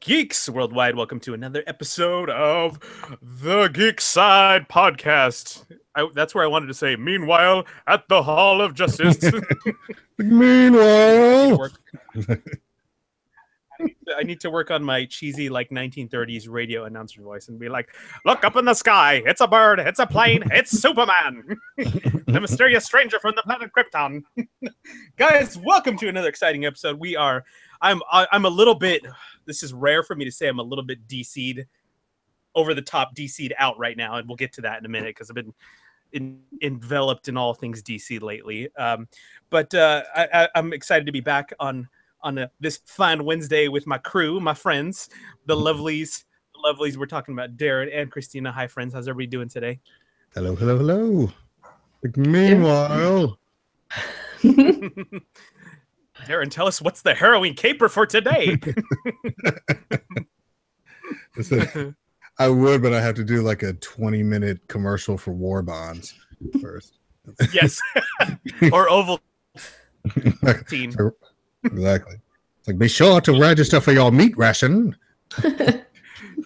geeks worldwide. Welcome to another episode of the Geek Side Podcast. That's where I wanted to say, meanwhile, at the Hall of Justice. Meanwhile, I need to work on my cheesy, like, 1930s radio announcer voice and be like, look up in the sky. It's a bird. It's a plane. It's Superman. The mysterious stranger from the planet Krypton. Guys, welcome to another exciting episode. I'm a little bit, this is rare for me to say, I'm a little bit DC'd, over the top DC'd out right now. And we'll get to that in a minute because I've been enveloped in all things DC lately. But I'm excited to be back on this fine Wednesday with my crew, my friends, the lovelies. We're talking about Deron and Christina. Hi, friends. How's everybody doing today? hello. Like, meanwhile, Deron, tell us what's the harrowing caper for today. listen, I would, but I have to do like a 20-minute commercial for war bonds first. Yes, or Ovaltine. Exactly. It's like, be sure to register for your meat ration.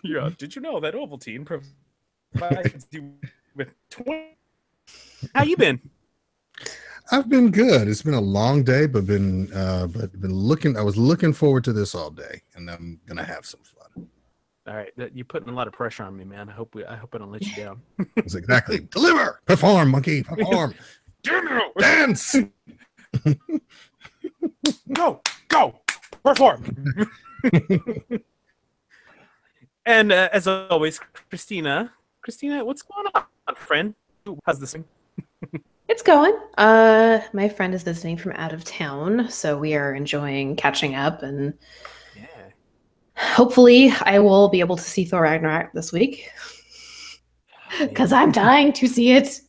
Yeah. Did you know that Ovaltine provides you with 20? How you been? I've been good. It's been a long day, but been looking. I was looking forward to this all day, and I'm gonna have some fun. All right, you're putting a lot of pressure on me, man. I hope I don't let you down. It's exactly deliver, perform, monkey, perform, dance. Go, perform. And as always, Christina, what's going on, friend? How's this? It's going. My friend is visiting from out of town, so we are enjoying catching up, and hopefully I will be able to see Thor Ragnarok this week because I'm dying to see it.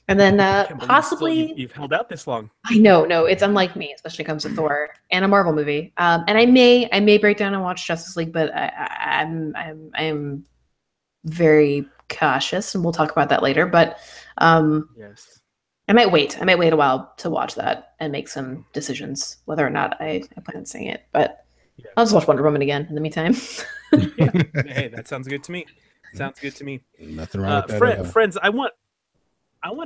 And then possibly you've held out this long. I know, no, it's unlike me, especially when it comes to Thor and a Marvel movie. And I may break down and watch Justice League, but I'm very cautious, and we'll talk about that later. But yes, I might wait a while to watch that and make some decisions whether or not I plan on seeing it. But yeah. I'll just watch Wonder Woman again in the meantime. Yeah. Hey, that sounds good to me. Nothing wrong with that. Friends, I want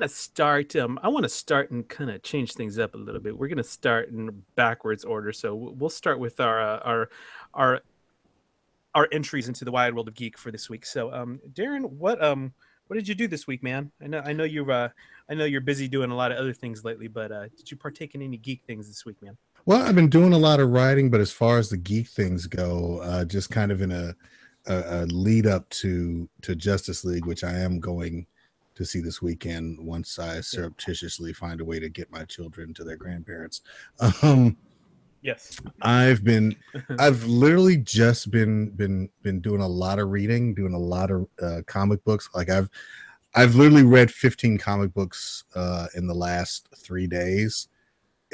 to start. I want to start and kind of change things up a little bit. We're going to start in backwards order. So we'll start with our entries into the wide world of geek for this week. So, Deron, what did you do this week, man? I know you're busy doing a lot of other things lately, but did you partake in any geek things this week, man? Well, I've been doing a lot of writing, but as far as the geek things go, just kind of in a lead up to Justice League, which I am going to see this weekend once I surreptitiously find a way to get my children to their grandparents. Yes, I've literally just been doing a lot of reading, doing a lot of comic books. Like I've literally read 15 comic books in the last 3 days.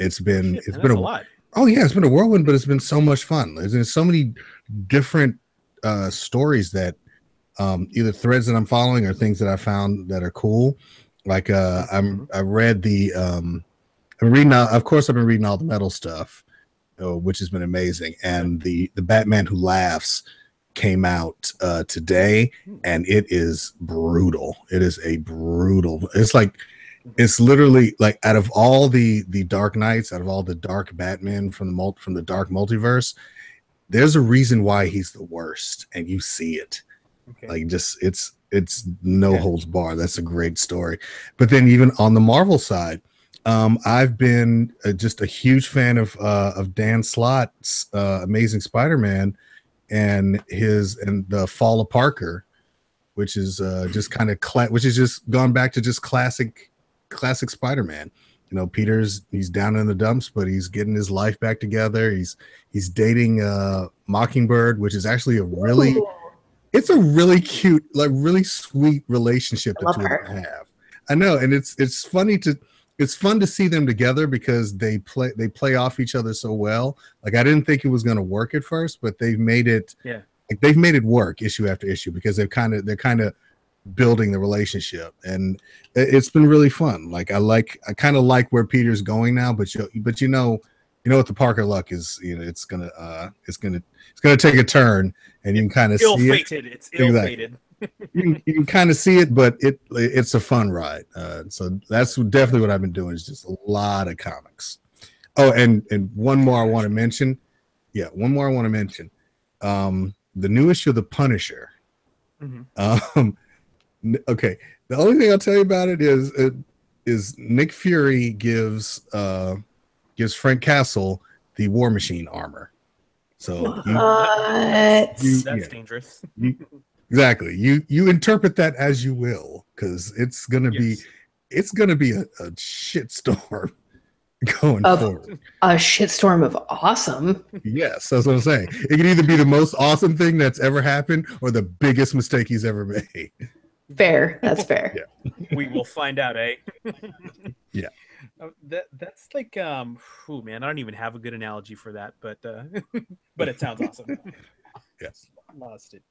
It's been a lot. Oh yeah, it's been a whirlwind, but it's been so much fun. There's so many different stories that either threads that I'm following or things that I found that are cool. Like I read the I'm reading now. Of course, I've been reading all the metal stuff, which has been amazing. And the Batman Who Laughs came out today, and it is brutal. It is a brutal. It's literally like, out of all the Dark Knights, out of all the dark Batman from the dark multiverse, there's a reason why he's the worst, and you see it. Okay. Like, just it's no holds bar. That's a great story. But then even on the Marvel side, I've been just a huge fan of Dan Slott's Amazing Spider-Man and the Fall of Parker, which is just kind of which is just gone back to just classic Spider-Man. You know, he's down in the dumps, but he's getting his life back together. He's dating Mockingbird, which is actually it's a really cute, like really sweet relationship that two of them have. I know, and it's fun to see them together because they play off each other so well. Like, I didn't think it was going to work at first, but they've made it work issue after issue because they're kind of building the relationship, and it's been really fun. Like, I kind of like where Peter's going now, but you know what the Parker luck is. You know, it's gonna take a turn, and you can kind of see ill-fated. it. It's ill-fated. You can kind of see it, but it's a fun ride. So that's definitely what I've been doing, is just a lot of comics. Oh, and one more I want to mention. Yeah, one more I want to mention. The new issue of The Punisher. Okay, the only thing I'll tell you about it is Nick Fury gives Frank Castle the War Machine armor. So that's dangerous. Exactly. You interpret that as you will, because it's gonna be a shitstorm going forward. A shitstorm of awesome. Yes, that's what I'm saying. It can either be the most awesome thing that's ever happened or the biggest mistake he's ever made. Fair. That's fair. Yeah. We will find out, eh? Yeah. That's like man, I don't even have a good analogy for that, but it sounds awesome. Yes. Lost it.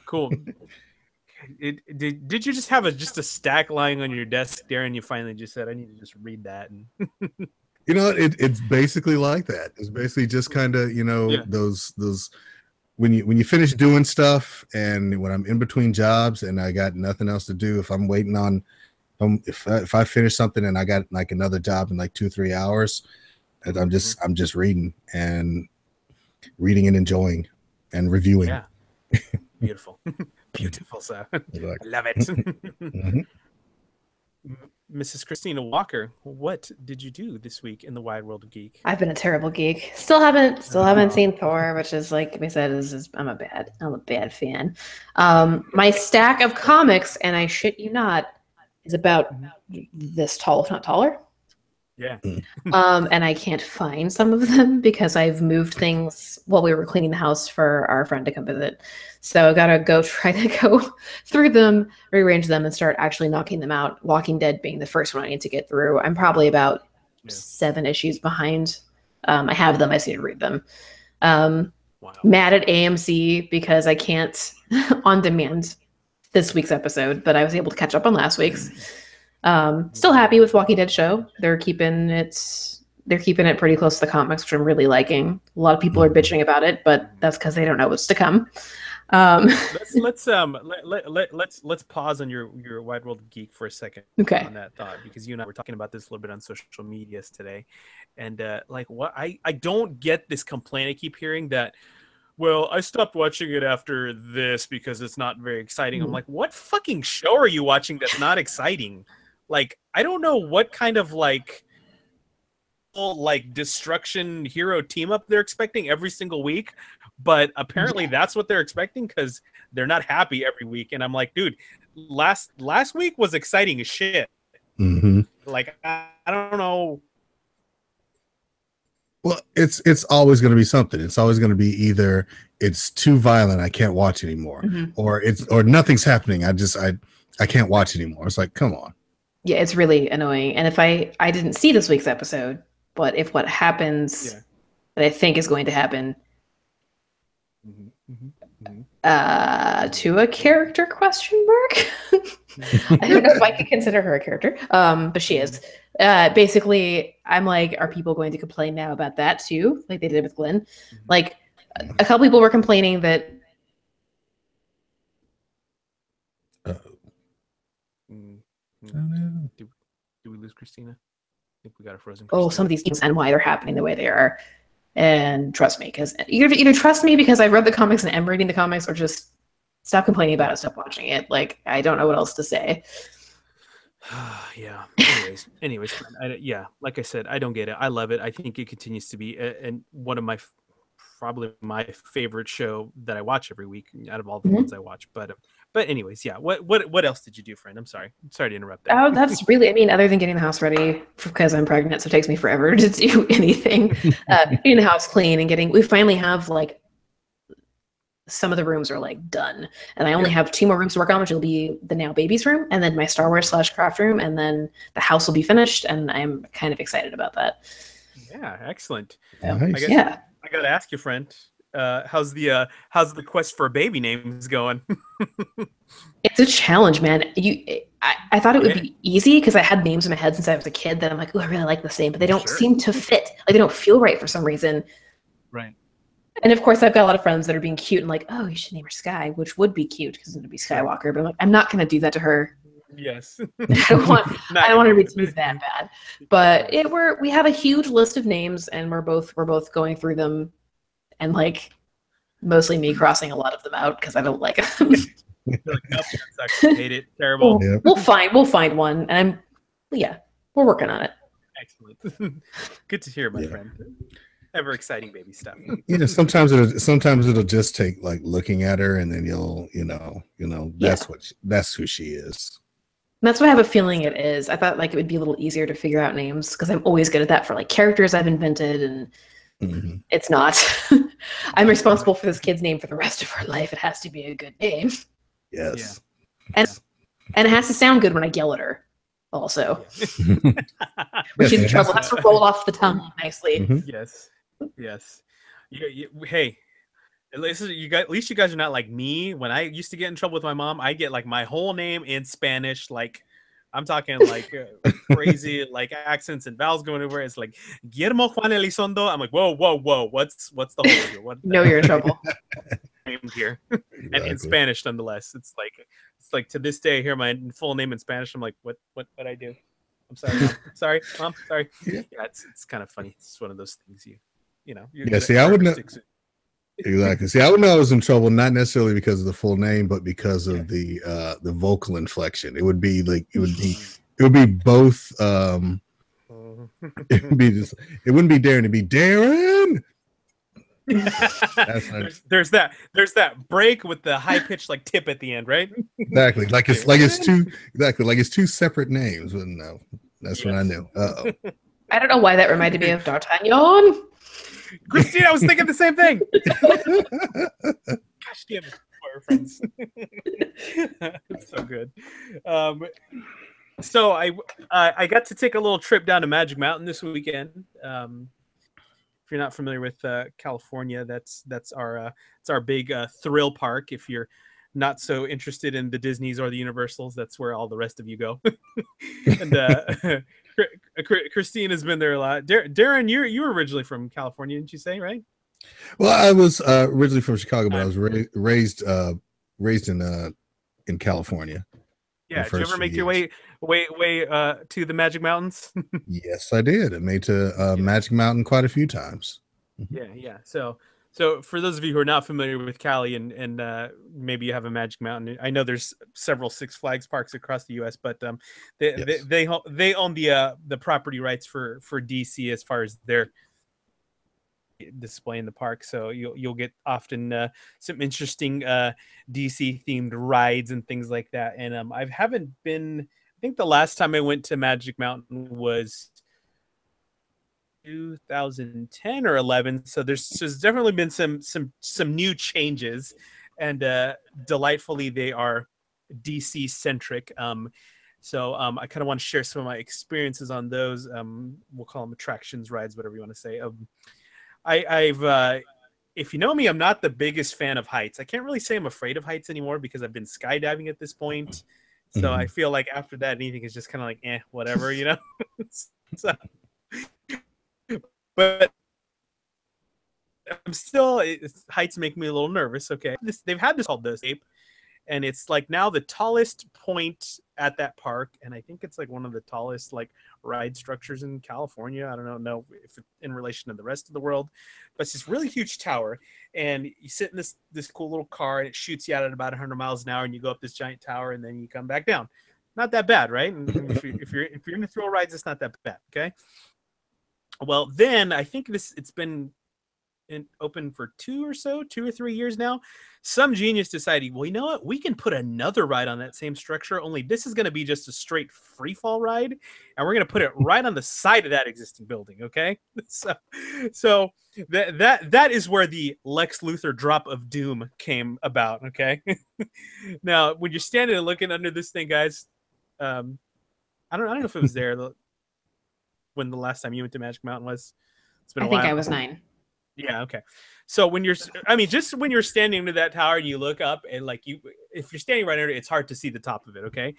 Cool. Did you just have a stack lying on your desk, Deron? You finally just said, I need to just read that. And you know, it's basically like that. It's basically just kind of, you know, those when you finish doing stuff, and when I'm in between jobs and I got nothing else to do, if I'm waiting on if I finish something and I got like another job in like 2-3 hours, and I'm just reading and enjoying and reviewing. Yeah. Beautiful. Beautiful, sir. Love it. Mrs. Christina Walker, what did you do this week in the wide world of geek? I've been a terrible geek. Still haven't seen Thor, which is like we said, I'm a bad fan. My stack of comics, and I shit you not, is about this tall, if not taller. Yeah. And I can't find some of them because I've moved things while we were cleaning the house for our friend to come visit. So I gotta try to go through them, rearrange them, and start actually knocking them out. Walking Dead being the first one I need to get through. I'm probably about 7 issues behind. I have them. I just need to read them. Wow. Mad at AMC because I can't on demand this week's episode, but I was able to catch up on last week's. Still happy with Walking Dead show. They're keeping it pretty close to the comics, which I'm really liking. A lot of people are bitching about it, but that's because they don't know what's to come. Let's pause on your wide world of geek for a second. Okay. On that thought, because you and I were talking about this a little bit on social medias today, and what I don't get this complaint I keep hearing that, well, I stopped watching it after this because it's not very exciting. I'm like, what fucking show are you watching that's not exciting? Like, I don't know what kind of like destruction hero team up they're expecting every single week, but apparently that's what they're expecting because they're not happy every week. And I'm like, dude, last week was exciting as shit. Like, I don't know. Well, it's always going to be something. It's always going to be either it's too violent, I can't watch anymore, or nothing's happening. I can't watch anymore. It's like, come on. Yeah, it's really annoying. And if I didn't see this week's episode, but if what happens that I think is going to happen to a character question mark, I don't know if I could consider her a character, but she is. Basically, I'm like, are people going to complain now about that too, like they did with Glenn? Like, a couple people were complaining that. Do we lose Christina? I think we got a frozen Christina. Oh, some of these things and why they're happening the way they are. And trust me, because either trust me because I read the comics and am reading the comics, or just stop complaining about it, stop watching it. Like, I don't know what else to say. Yeah. Anyways, like I said, I don't get it. I love it. I think it continues to be and one of probably my favorite show that I watch every week out of all the ones I watch. But anyways, yeah. What else did you do, friend? I'm sorry to interrupt that. Oh, that's really, I mean, other than getting the house ready because I'm pregnant, so it takes me forever to do anything. Getting the house clean and we finally have like some of the rooms are like done, and I only have 2 more rooms to work on, which will be the now baby's room and then my Star Wars / craft room, and then the house will be finished, and I'm kind of excited about that. Yeah, excellent. Nice. I gotta ask you, friend, how's the quest for a baby names going? It's a challenge, man. I thought it would be easy because I had names in my head since I was a kid that I'm like, oh, I really like this name, but they don't seem to fit. Like they don't feel right for some reason. Right. And of course, I've got a lot of friends that are being cute and like, oh, you should name her Sky, which would be cute because it would be Skywalker. But I'm like, I'm not going to do that to her. Yes. I don't want her to be teased that bad. But we have a huge list of names, and we're both going through them, and like mostly me crossing a lot of them out because I don't like them. Like, nope, that sucks. Hate it. Terrible. We'll find one, and we're working on it. Excellent. Good to hear, my friend. Ever exciting baby stuff. Sometimes it'll just take like looking at her, and then you'll that's who she is. That's what I have a feeling it is. I thought like it would be a little easier to figure out names because I'm always good at that for like characters I've invented, and it's not. I'm responsible for this kid's name for the rest of her life. It has to be a good name. Yes. Yeah. And it has to sound good when I yell at her. Also, when she's in trouble, it has to roll off the tongue nicely. Mm-hmm. Yes. Hey. At least you guys are not like me. When I used to get in trouble with my mom, I get like my whole name in Spanish. Like I'm talking like crazy like accents and vowels going over. It's like Guillermo Juan Elizondo. I'm like, whoa. What's the whole deal? What you're in trouble. Name here. Exactly. And in Spanish nonetheless. It's like to this day I hear my full name in Spanish. I'm like, what I do? I'm sorry, Mom. Sorry. Yeah, it's kind of funny. It's one of those things you know. See, I would know. Exactly. See, I would know I was in trouble not necessarily because of the full name, but because of the vocal inflection. It would be both. It wouldn't be Darren. It'd be Deron. There's that break with the high pitched like tip at the end, right? Exactly. Like it's two separate names. But no, that's when I knew. I don't know why that reminded me of D'Artagnan. Christina, I was thinking the same thing. Gosh damn it, our friends. It's so good. So I got to take a little trip down to Magic Mountain this weekend. If you're not familiar with California, that's our big thrill park. If you're not so interested in the Disneys or the Universals, that's where all the rest of you go. And Christina's been there a lot. Deron, you were originally from California, didn't you say, right? Well, I was originally from Chicago, but I was raised in California. Yeah, did you ever make your way to the Magic Mountains? Yes, I did. I made to Magic Mountain quite a few times. Yeah. So for those of you who are not familiar with Cali and maybe you have a Magic Mountain, I know there's several Six Flags parks across the U.S., but they own the property rights for DC as far as their display in the park. So you'll get often some interesting DC themed rides and things like that. And I haven't been. I think the last time I went to Magic Mountain was 2010 or 11, so there's definitely been some new changes, and delightfully they are DC centric. So I kind of want to share some of my experiences on those. We'll call them attractions, rides, whatever you want to say. I've if you know me, I'm not the biggest fan of heights. I can't really say I'm afraid of heights anymore because I've been skydiving at this point. So I feel like after that, anything is just kind of like whatever, you know. So, but I'm still, heights make me a little nervous. Okay, they've had this called the Escape, and it's like now the tallest point at that park, and I think it's like one of the tallest like ride structures in California. I don't know if it's in relation to the rest of the world, but it's this really huge tower, and you sit in this cool little car, and it shoots you out at about 100 miles an hour, and you go up this giant tower, and then you come back down. Not that bad, right? And if you're into thrill rides, it's not that bad. Okay. Well, then I think it's been open for 2 or 3 years now. Some genius decided, well, you know what? We can put another ride on that same structure, only this is going to be just a straight free fall ride, and we're going to put it right on the side of that existing building. Okay, so that is where the Lex Luthor drop of doom came about. Okay, now when you're standing and looking under this thing, guys, I don't know if it was there when the last time you went to Magic Mountain was. It's been a while. I think I was 9. Yeah. Okay. So just when you're standing under that tower and you look up and if you're standing right under it, it's hard to see the top of it. Okay.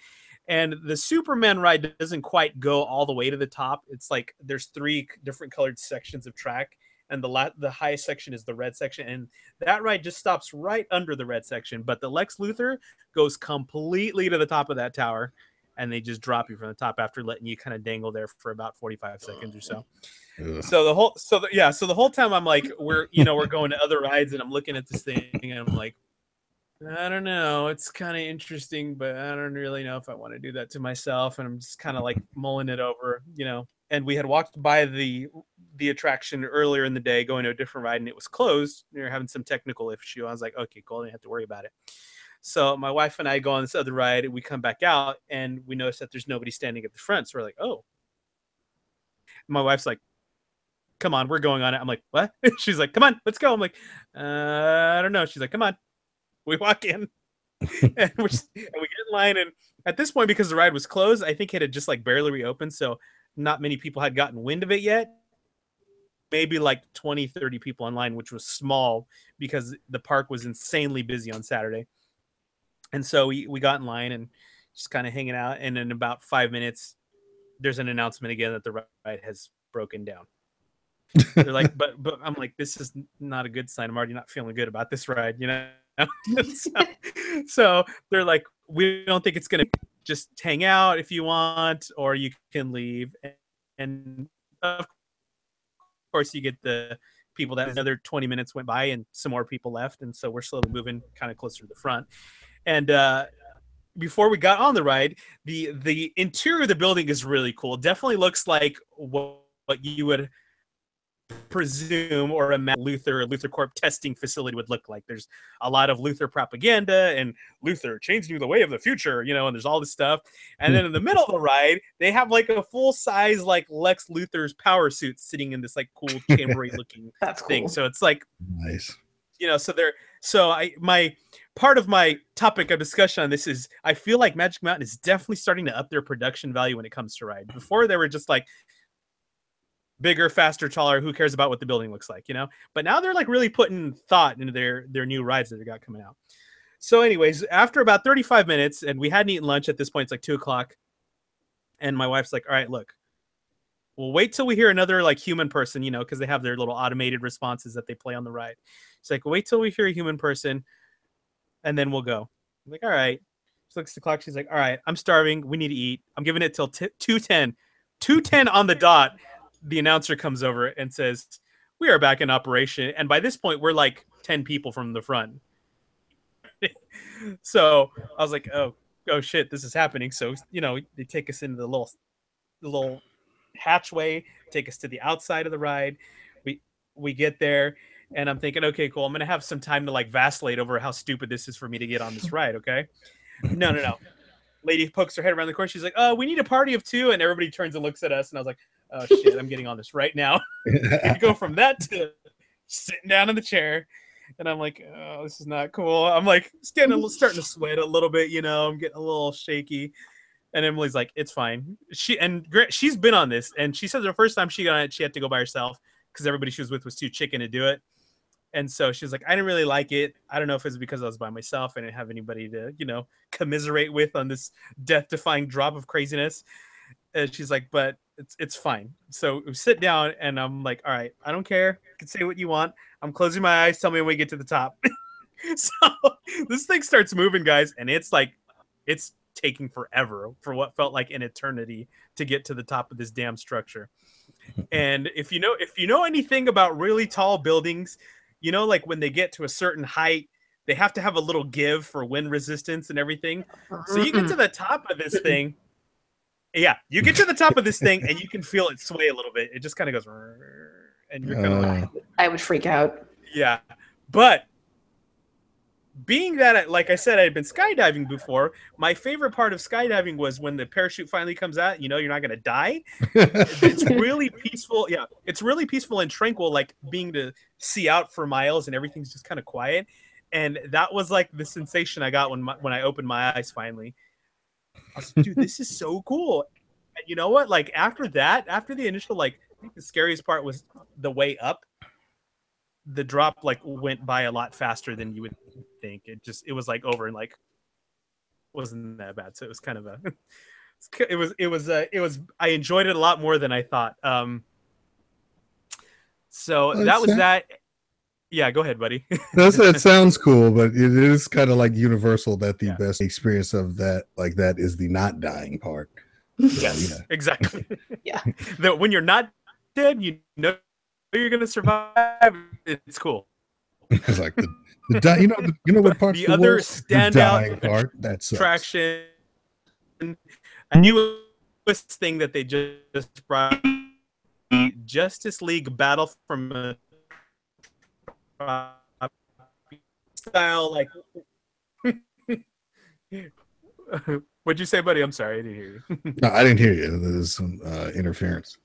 And the Superman ride doesn't quite go all the way to the top. It's like there's 3 different colored sections of track, and the highest section is the red section, and that ride just stops right under the red section. But the Lex Luthor goes completely to the top of that tower, and they just drop you from the top after letting you kind of dangle there for about 45 seconds or so. So the whole time I'm like, we're going to other rides, and I'm looking at this thing, and I'm like, I don't know. It's kind of interesting, but I don't really know if I want to do that to myself. And I'm just kind of like mulling it over, And we had walked by the attraction earlier in the day, going to a different ride, and it was closed. We were having some technical issue. I was like, okay, cool. I didn't have to worry about it. So my wife and I go on this other ride, and we come back out, and we notice that there's nobody standing at the front. So we're like, oh. My wife's like, come on, we're going on it. I'm like, what? She's like, come on, let's go. I'm like, I don't know. She's like, come on. We walk in, and we get in line. And at this point, because the ride was closed, I think it had just like barely reopened. So not many people had gotten wind of it yet. Maybe like 20, 30 people online, which was small because the park was insanely busy on Saturday. And so we got in line and just kind of hanging out. And in about 5 minutes, there's an announcement again that the ride has broken down. They're like, but I'm like, this is not a good sign. I'm already not feeling good about this ride, so they're like, we don't think it's gonna, just hang out if you want, or you can leave. And of course you get the people that another 20 minutes went by and some more people left, and so we're slowly moving kind of closer to the front. And before we got on the ride, the interior of the building is really cool. Definitely looks like what you would presume or imagine Luthor Corp testing facility would look like. There's a lot of Luthor propaganda and Luthor changing the way of the future, and there's all this stuff. And then in the middle of the ride, they have like a full size like Lex Luthor's power suit sitting in this like cool chambery looking thing. Cool. So it's like nice. My part of my topic of discussion on this is I feel like Magic Mountain is definitely starting to up their production value when it comes to ride. Before they were just like bigger, faster, taller, who cares about what the building looks like, But now they're like really putting thought into their new rides that they got coming out. So anyways, after about 35 minutes, and we hadn't eaten lunch at this point, it's like 2:00, and my wife's like, all right, look, we'll wait till we hear another like human person, because they have their little automated responses that they play on the ride. It's like, wait till we hear a human person, and then we'll go. I'm like, all right. She looks at the clock. She's like, all right, I'm starving. We need to eat. I'm giving it till 2:10. 2:10 on the dot. The announcer comes over and says, we are back in operation. And by this point, we're like 10 people from the front. So I was like, oh shit, this is happening. So, they take us into the little hatchway, take us to the outside of the ride. We get there, and I'm thinking, okay, cool. I'm going to have some time to like vacillate over how stupid this is for me to get on this ride. Okay. No. Lady pokes her head around the corner. She's like, oh, we need a party of 2. And everybody turns and looks at us. And I was like, oh shit, I'm getting on this right now. You go from that to sitting down in the chair. And I'm like, oh, this is not cool. I'm like starting to sweat a little bit, I'm getting a little shaky. And Emily's like, it's fine. She's been on this, and she said the first time she got on it, she had to go by herself because everybody she was with was too chicken to do it. And so she was like, I didn't really like it. I don't know if it's because I was by myself. I didn't have anybody to, commiserate with on this death-defying drop of craziness. And she's like, but it's fine. So we sit down, and I'm like, all right, I don't care. You can say what you want. I'm closing my eyes. Tell me when we get to the top. So this thing starts moving, guys, and it's like, it's taking forever for what felt like an eternity to get to the top of this damn structure. And if you know anything about really tall buildings, like when they get to a certain height, they have to have a little give for wind resistance and everything. So you get to the top of this thing. Yeah, you get to the top of this thing and you can feel it sway a little bit. It just kind of goes, and you're kind of like, I would freak out. Yeah, but being that, like I said, I had been skydiving before, my favorite part of skydiving was when the parachute finally comes out, you're not going to die. It's really peaceful. Yeah, it's really peaceful and tranquil, like being to see out for miles and everything's just kind of quiet. And that was like the sensation I got when I opened my eyes finally. I was like, dude, this is so cool. And you know what? Like after the initial, like, I think the scariest part was the way up. The drop like went by a lot faster than you would think. It was like over in like wasn't that bad. So it was kind of a it was I enjoyed it a lot more than I thought. So Well, that was that. Yeah, go ahead, buddy. It sounds cool, but it is kind of like universal that the Yeah. best experience of that is the not dying part. Yes, yeah. exactly. Yeah. That when you're not dead, you know you're gonna survive. It's cool. It's like you know what part's The the other worst? The dying standout part. That sucks. attraction, a newest thing that they just brought, the Justice League Battle from style, like. What'd you say, buddy? I'm sorry, I didn't hear you. No, I didn't hear you. There's some interference.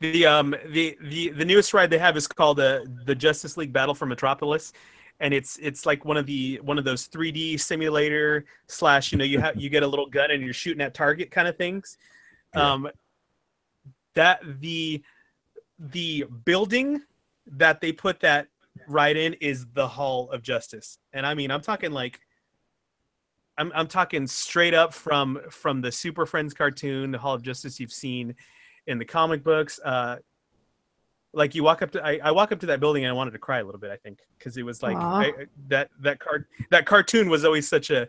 The newest ride they have is called the Justice League Battle for Metropolis, and it's like one of those 3D simulator / you get a little gun and you're shooting at target kind of things. Yeah. That the building that they put that ride in is the Hall of Justice, and I mean I'm talking like. I'm talking straight up from the Super Friends cartoon, the Hall of Justice you've seen in the comic books. Like you walk up to, I walk up to that building and I wanted to cry a little bit. I think because it was like that cartoon was always such an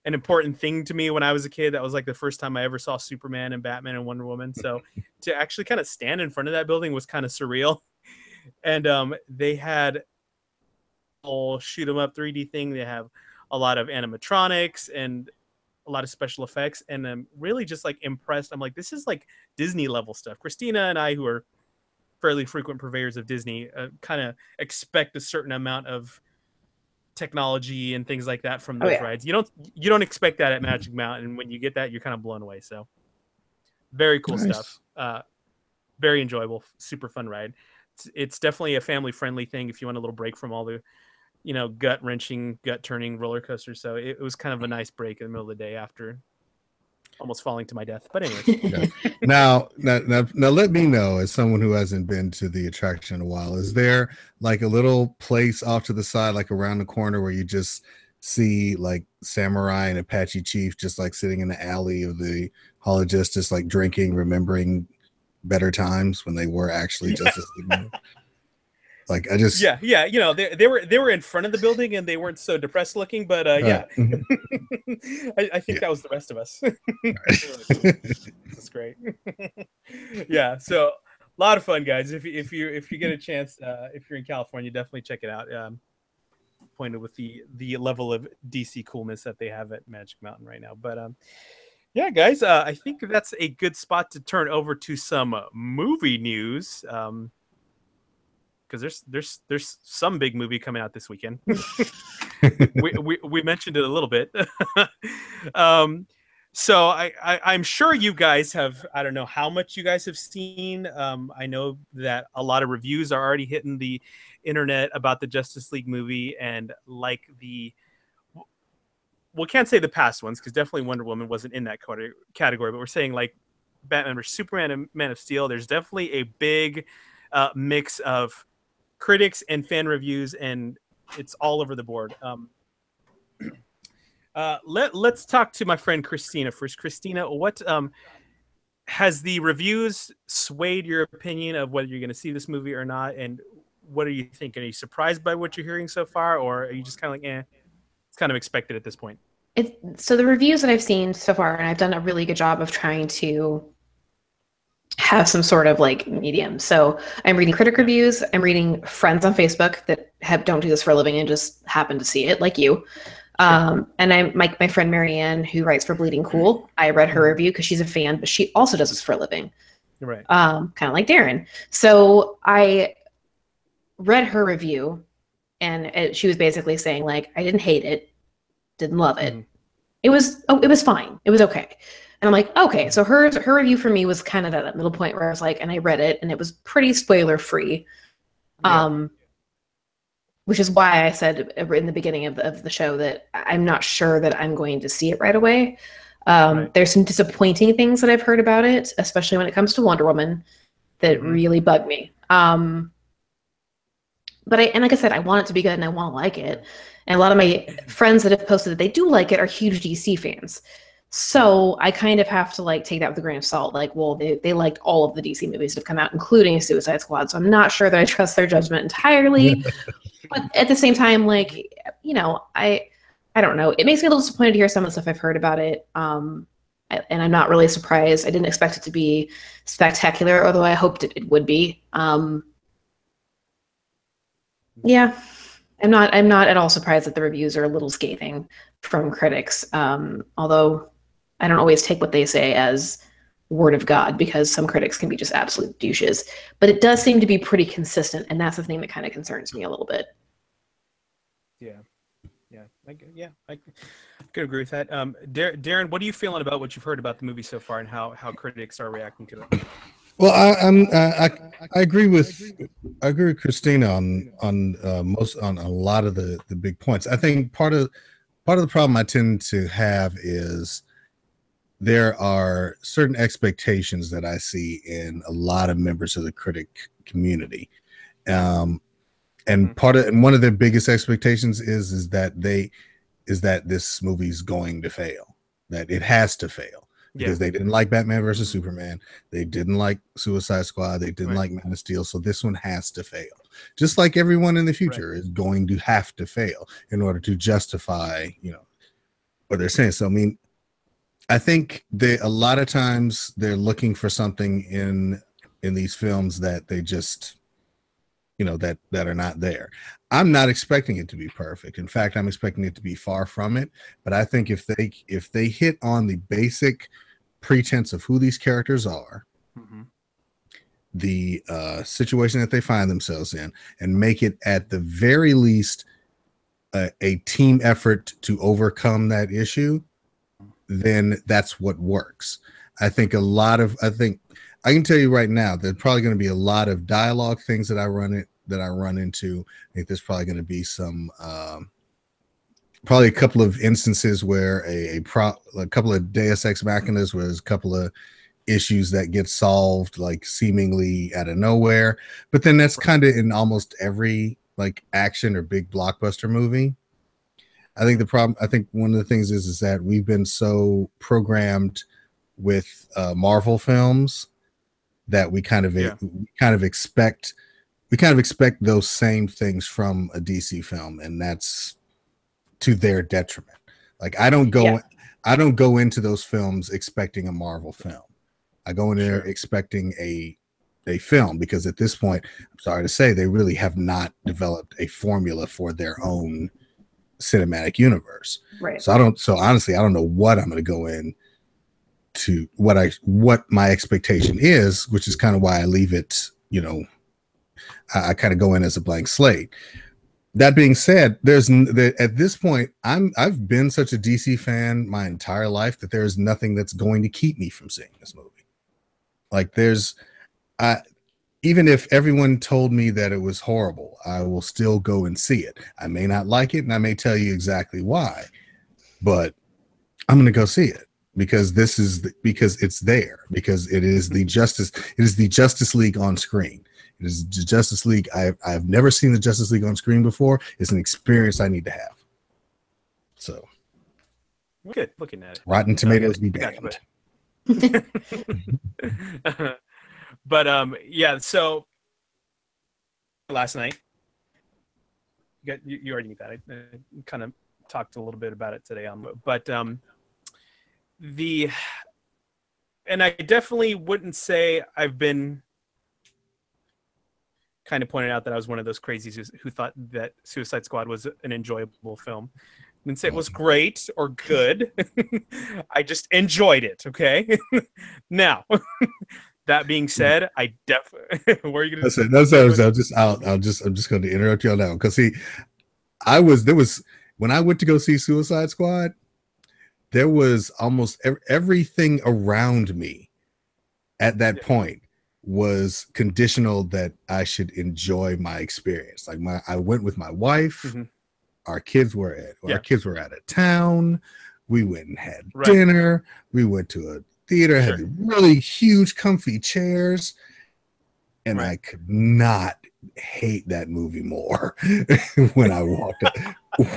important thing to me when I was a kid. That was like the first time I ever saw Superman and Batman and Wonder Woman. So to actually kind of stand in front of that building was kind of surreal. And they had a whole shoot 'em up 3D thing. They have a lot of animatronics and a lot of special effects, and I'm really just like impressed. I'm like, this is like Disney level stuff. Christina and I, who are fairly frequent purveyors of Disney, kind of expect a certain amount of technology and things like that from those rides. You don't expect that at Magic Mountain, and when you get that, you're kind of blown away. So very cool stuff. Very enjoyable, super fun ride. It's definitely a family friendly thing if you want a little break from all the gut-wrenching, gut-turning roller coasters. So it was kind of a nice break in the middle of the day after almost falling to my death. But anyways. Yeah. Now, let me know, as someone who hasn't been to the attraction in a while, is there like a little place off to the side, like around the corner, where you just see like Samurai and Apache Chief just like sitting in the alley of the Hall of Justice, like drinking, remembering better times when they were actually Justice League? Like I just they were in front of the building and they weren't so depressed looking, but I think that was the rest of us. That's great. Yeah, so a lot of fun, guys. If you get a chance, if you're in California, definitely check it out. Pointed with the level of DC coolness that they have at Magic Mountain right now, but yeah, guys, I think that's a good spot to turn over to some movie news. Because there's some big movie coming out this weekend. we mentioned it a little bit. So I'm sure you guys have, I don't know how much you guys have seen. I know that a lot of reviews are already hitting the internet about the Justice League movie, and like we can't say the past ones because definitely Wonder Woman wasn't in that category, but we're saying like Batman vs Superman and Man of Steel. There's definitely a big mix of critics and fan reviews, and it's all over the board. Let's talk to my friend Christina first. Christina, what has the reviews swayed your opinion of whether you're going to see this movie or not? And what are you thinking? Are you surprised by what you're hearing so far, or are you just kind of like, it's kind of expected at this point? So the reviews that I've seen so far, and I've done a really good job of trying to have some sort of like medium. So I'm reading critic reviews. I'm reading friends on Facebook that don't do this for a living and just happen to see it, like you. And I'm my friend Marianne, who writes for Bleeding Cool. I read her review because she's a fan, but she also does this for a living. Right. Kind of like Deron. So I read her review, and she was basically saying like, I didn't hate it, didn't love it. It was fine. It was okay. And I'm like, okay, so her review for me was kind of at that middle point where I was like, and I read it, and it was pretty spoiler free, which is why I said in the beginning of the show that I'm not sure that I'm going to see it right away. There's some disappointing things that I've heard about it, especially when it comes to Wonder Woman, that really bug me. but and like I said, I want it to be good and I want to like it. And a lot of my friends that have posted that they do like it are huge DC fans. So I kind of have to like take that with a grain of salt. Like, well, they liked all of the DC movies that have come out, including Suicide Squad. So I'm not sure that I trust their judgment entirely. But at the same time, like, you know, I don't know. It makes me a little disappointed to hear some of the stuff I've heard about it. And I'm not really surprised. I didn't expect it to be spectacular, although I hoped it would be. Yeah, I'm not at all surprised that the reviews are a little scathing from critics. Although I don't always take what they say as word of God because some critics can be just absolute douches. But it does seem to be pretty consistent, and that's the thing that kind of concerns me a little bit. Yeah, I could agree with that. Deron, what are you feeling about what you've heard about the movie so far and how critics are reacting to it? Well, I agree with Christina on a lot of the big points. I think part of the problem I tend to have is there are certain expectations that I see in a lot of members of the critic community. And one of their biggest expectations is that this movie's going to fail, that it has to fail because they didn't like Batman versus Superman, they didn't like Suicide Squad, they didn't like Man of Steel, so this one has to fail. Just like everyone in the future is going to have to fail in order to justify, what they're saying. So I mean, I think a lot of times they're looking for something in these films that they just that are not there. I'm not expecting it to be perfect. In fact, I'm expecting it to be far from it. But I think if they hit on the basic pretense of who these characters are, the situation that they find themselves in, and make it at the very least a team effort to overcome that issue, then that's what works. I think I can tell you right now, there's probably going to be a lot of dialogue things that I run into. I think there's probably going to be some, probably a couple of instances where a couple of Deus Ex Machinas, where there's a couple of issues that get solved like seemingly out of nowhere. But then that's kind of in almost every like action or big blockbuster movie. I think one of the things is that we've been so programmed with Marvel films that we kind of expect those same things from a DC film, and that's to their detriment. Like I don't go into those films expecting a Marvel film. I go in there expecting a film, because at this point, I'm sorry to say, they really have not developed a formula for their own cinematic universe. Right. So honestly, I don't know what I'm going to go in to, what my expectation is, which is kind of why I leave it, I kind of go in as a blank slate. That being said, at this point, I've been such a DC fan my entire life that there is nothing that's going to keep me from seeing this movie. Like even if everyone told me that it was horrible, I will still go and see it. I may not like it, and I may tell you exactly why, but I'm going to go see it because because it's there, because it is the Justice League on screen. It is the Justice League. I've never seen the Justice League on screen before. It's an experience I need to have. So good looking at it. Rotten Tomatoes be damned. But yeah, so last night you already knew that. I kind of talked a little bit about it today but and I definitely wouldn't say I've been kind of pointed out that I was one of those crazies who thought that Suicide Squad was an enjoyable film. I didn't say it was great or good. I just enjoyed it. Okay. Now, that being said, I definitely. Where are you going to say? I'm just going to interrupt you on that one, because see, when I went to go see Suicide Squad, there was almost everything around me at that point was conditional that I should enjoy my experience. Like I went with my wife. Our kids were out of town. We went and had dinner. We went to a theater, had really huge, comfy chairs. and Right. I could not hate that movie more when I walked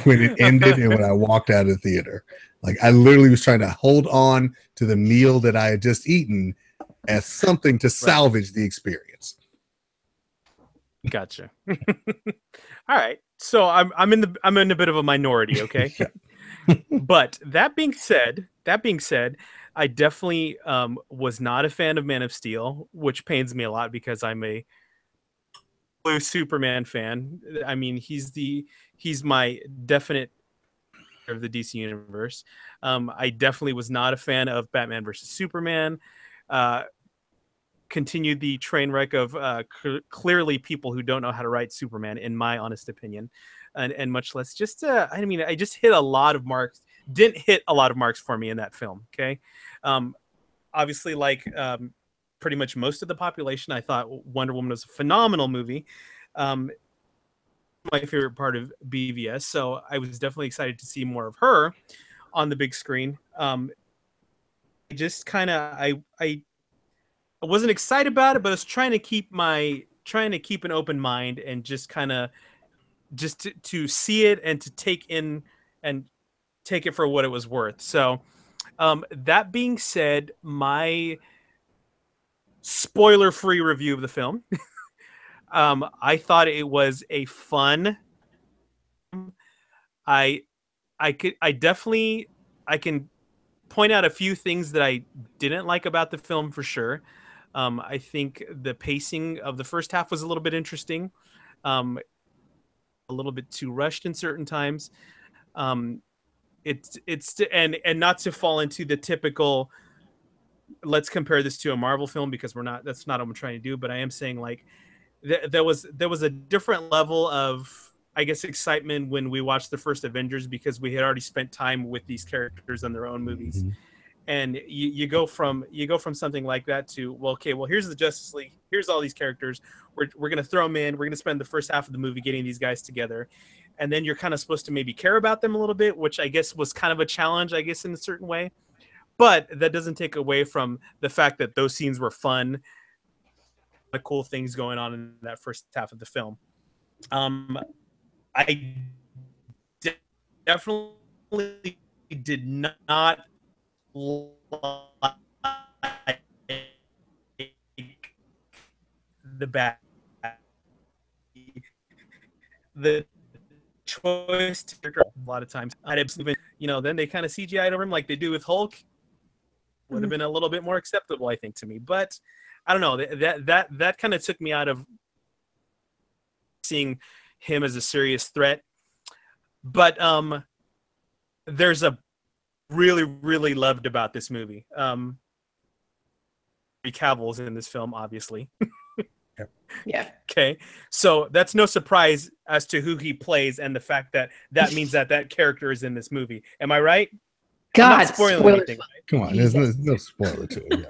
when it ended and when I walked out of the theater. Like I literally was trying to hold on to the meal that I had just eaten as something to salvage the experience. Gotcha. All right. So I'm in a bit of a minority, okay? But that being said, I definitely was not a fan of Man of Steel, which pains me a lot because I'm a blue Superman fan. I mean, he's my definite of the DC universe. I definitely was not a fan of Batman versus Superman. Continued the train wreck of clearly people who don't know how to write Superman, in my honest opinion, and much less just. I mean, I just hit a lot of marks. Didn't hit a lot of marks for me in that film. Okay, obviously, like pretty much most of the population, I thought Wonder Woman was a phenomenal movie. My favorite part of BVS, so I was definitely excited to see more of her on the big screen. Just kind of, I wasn't excited about it, but I was trying to keep an open mind and just kind of just to see it and to take it for what it was worth. So, that being said, my spoiler-free review of the film. I thought it was a fun. I I can point out a few things that I didn't like about the film for sure. I think the pacing of the first half was a little bit interesting, a little bit too rushed in certain times. Um, it's and not to fall into the typical. Let's compare this to a Marvel film because we're not. That's not what I'm trying to do. But I am saying like there was a different level of, I guess, excitement when we watched the first Avengers because we had already spent time with these characters in their own movies. Mm-hmm. And you go from something like that to, well, okay, well, here's the Justice League, here's all these characters, we're gonna throw them in, we're gonna spend the first half of the movie getting these guys together, and then you're kind of supposed to maybe care about them a little bit, which I guess was kind of a challenge, I guess, in a certain way. But that doesn't take away from the fact that those scenes were fun, the cool things going on in that first half of the film. I definitely did not like the bad, the choice to a lot of times. I'd even, then they kind of CGI'd over him like they do with Hulk. Would have been a little bit more acceptable, I think, to me. But I don't know, that kind of took me out of seeing him as a serious threat. But there's a really, really loved about this movie. Cavill's in this film, obviously. Yeah. Okay. So that's no surprise as to who he plays and the fact that means that character is in this movie. Am I right? God, I'm not spoiling anything. Come on, there's no spoiler to it. Yeah.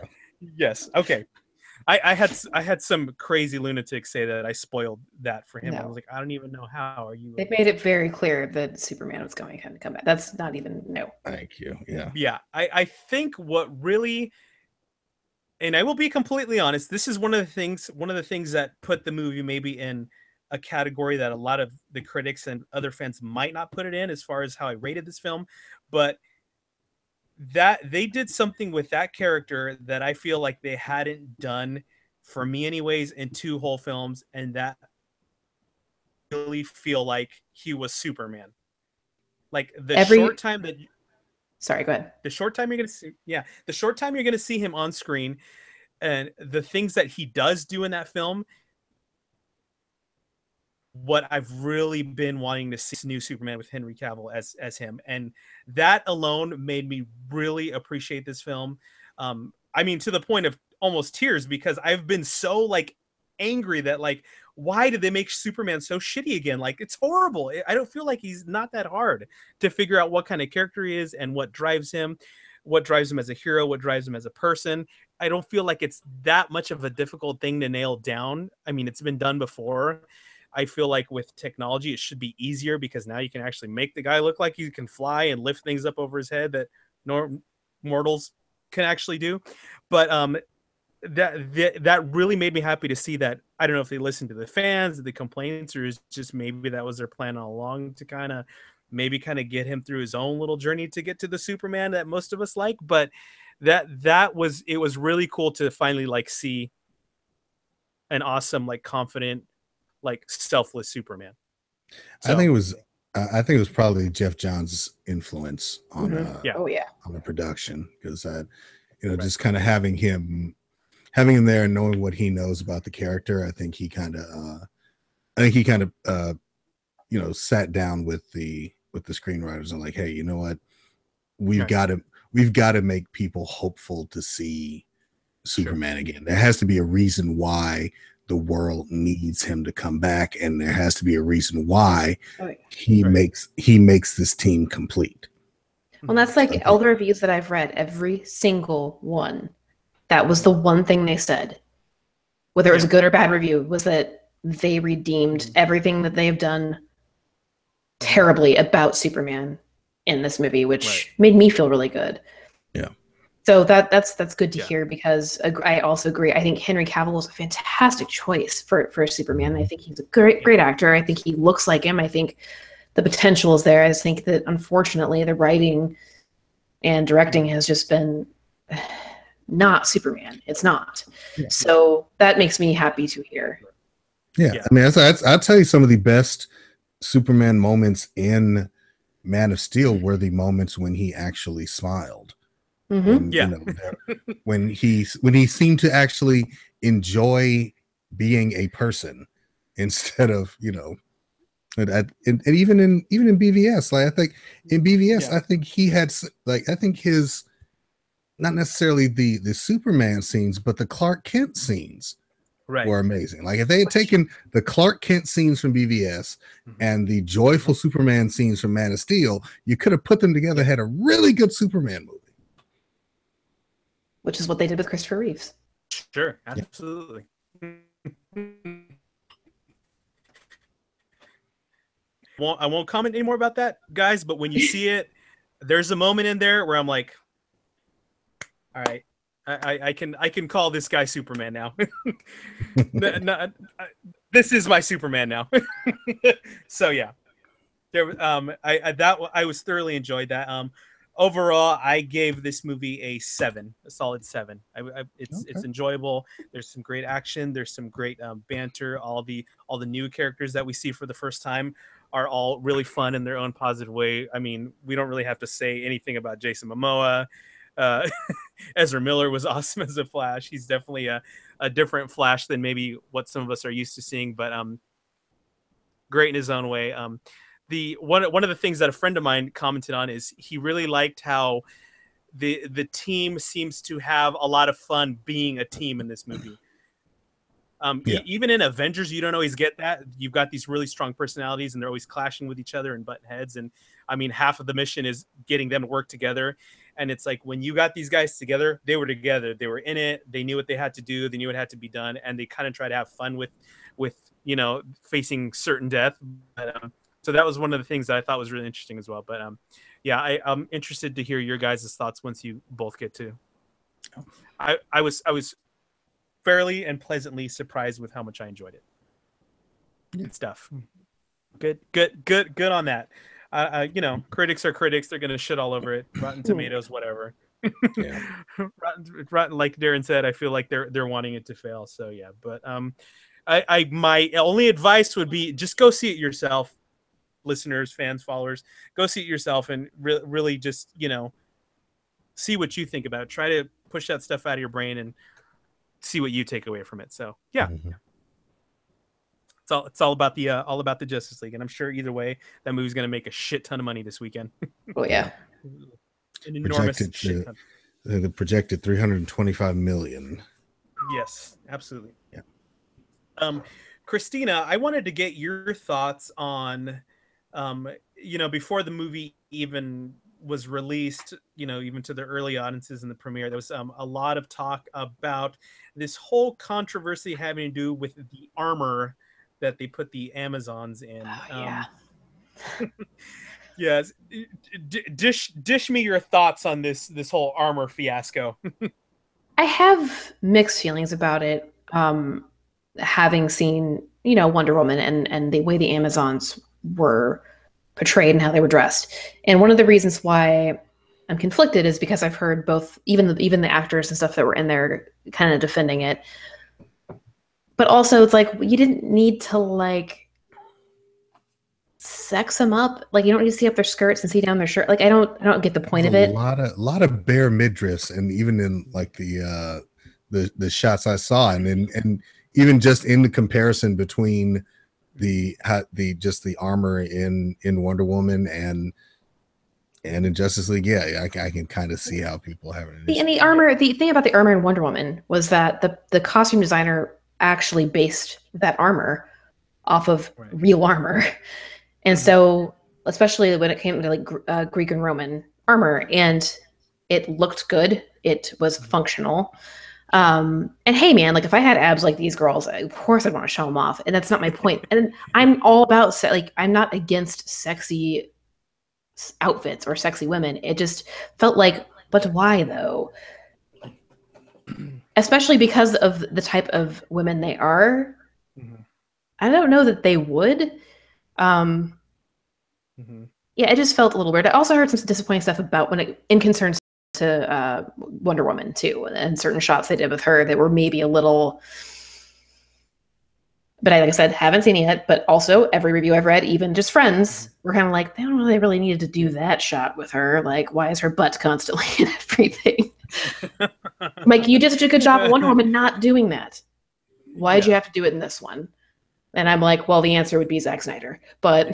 Yes. Okay. I had some crazy lunatics say that I spoiled that for him. No. I was like, I don't even know how. Are you? They made it very clear that Superman was going to come back. That's not even no. Thank you. Yeah. Yeah. I think what really, and I will be completely honest, this is one of the things that put the movie maybe in a category that a lot of the critics and other fans might not put it in as far as how I rated this film, but that they did something with that character that I feel like they hadn't done, for me anyways, in two whole films, and that really feel like he was Superman. Like short time that Sorry, go ahead. The short time you're going to see him on screen and the things that he does do in that film, what I've really been wanting to see this new Superman with Henry Cavill as him. And that alone made me really appreciate this film. I mean, to the point of almost tears, because I've been so like angry that like, why did they make Superman so shitty again? Like, it's horrible. I don't feel like he's not that hard to figure out what kind of character he is and what drives him as a hero, what drives him as a person. I don't feel like it's that much of a difficult thing to nail down. I mean, it's been done before. I feel like with technology, it should be easier because now you can actually make the guy look like he can fly and lift things up over his head that mortals can actually do. But that really made me happy to see that. I don't know if they listened to the fans, the complaints, or is just maybe that was their plan all along to kind of get him through his own little journey to get to the Superman that most of us like. But that was, it was really cool to finally like see an awesome, like confident, like selfless Superman. So, I think it was probably Jeff Johns' influence on on the production, because just kind of having him there and knowing what he knows about the character. I think he kind of sat down with the screenwriters and like, hey, you know what, we've got to make people hopeful to see Superman again. There has to be a reason why the world needs him to come back, and there has to be a reason why he makes this team complete. Well, that's like all the reviews that I've read, every single one, that was the one thing they said, whether it was a good or bad review, was that they redeemed everything that they've done terribly about Superman in this movie, which made me feel really good. Yeah. So that's good to hear, because I also agree. I think Henry Cavill is a fantastic choice for Superman. I think he's a great actor. I think he looks like him. I think the potential is there. I just think that unfortunately the writing and directing has just been not Superman. It's not. Yeah. So that makes me happy to hear. Yeah. I mean, I'll tell you, some of the best Superman moments in Man of Steel were the moments when he actually smiled. When he seemed to actually enjoy being a person instead of, and even in BVS, like I think in BVS, I think he had I think his, not necessarily the Superman scenes, but the Clark Kent scenes were amazing. Like if they had taken the Clark Kent scenes from BVS and the joyful Superman scenes from Man of Steel, you could have put them together, had a really good Superman movie. Which is what they did with Christopher Reeves. Sure, absolutely. I won't comment anymore about that, guys, but when you see it, there's a moment in there where I'm like, all right, I can call this guy Superman now. This is my Superman now. So yeah, I was thoroughly enjoyed that. Overall, I gave this movie a solid 7. It's enjoyable. There's some great action. There's some great banter. All the new characters that we see for the first time are all really fun in their own positive way. I mean, we don't really have to say anything about Jason Momoa. Ezra Miller was awesome as a Flash. He's definitely a different Flash than maybe what some of us are used to seeing, but great in his own way. The one of the things that a friend of mine commented on is he really liked how the team seems to have a lot of fun being a team in this movie. Even in Avengers, you don't always get that. You've got these really strong personalities, and they're always clashing with each other and butting heads. And I mean, half of the mission is getting them to work together. And it's like when you got these guys together, they were together. They were in it. They knew what they had to do. They knew what had to be done, and they kind of try to have fun with facing certain death. But, so that was one of the things that I thought was really interesting as well. But I'm interested to hear your guys' thoughts once you both get to. I was fairly and pleasantly surprised with how much I enjoyed it. Good stuff. Good on that. Critics are critics. They're gonna shit all over it. Rotten Tomatoes, whatever. Rotten, like Deron said, I feel like they're wanting it to fail. So yeah, but my only advice would be just go see it yourself. Listeners, fans, followers, go see it yourself and really just see what you think about it. Try to push that stuff out of your brain and see what you take away from it. So yeah, it's all about the Justice League, and I'm sure either way that movie's going to make a shit ton of money this weekend. Oh yeah, an enormous shit ton. The projected 325 million. Yes, absolutely. Yeah. Christina, I wanted to get your thoughts on before the movie even was released, even to the early audiences in the premiere, there was a lot of talk about this whole controversy having to do with the armor that they put the Amazons in. Yes. Dish me your thoughts on this whole armor fiasco. I have mixed feelings about it. Having seen, Wonder Woman and the way the Amazons were portrayed and how they were dressed. And one of the reasons why I'm conflicted is because I've heard both, even the actors and stuff that were in there kind of defending it. But also it's like you didn't need to like sex them up. Like you don't need to see up their skirts and see down their shirt. Like I don't get the point of it. Lot of bare midriffs, and even in like the shots I saw, and even just in the comparison between the armor in Wonder Woman and in Justice League, yeah, I can kind of see how people have it. And the armor, the thing about the armor in Wonder Woman was that the costume designer actually based that armor off of real armor. And so, especially when it came to like Greek and Roman armor, and it looked good, it was functional. And hey, man, like if I had abs like these girls, of course I'd want to show them off. And that's not my point. And I'm all about I'm not against sexy outfits or sexy women. It just felt like, but why though? Especially because of the type of women they are. Mm-hmm. I don't know that they would. Yeah, it just felt a little weird. I also heard some disappointing stuff about in concerns to Wonder Woman too, and certain shots they did with her that were maybe a little. But like I said, haven't seen it yet. But also, every review I've read, even just friends, were kind of like, they don't know they really needed to do that shot with her. Like, why is her butt constantly in everything? Like, you did such a good job of Wonder Woman not doing that. Why did you have to do it in this one? And I'm like, well, the answer would be Zack Snyder. But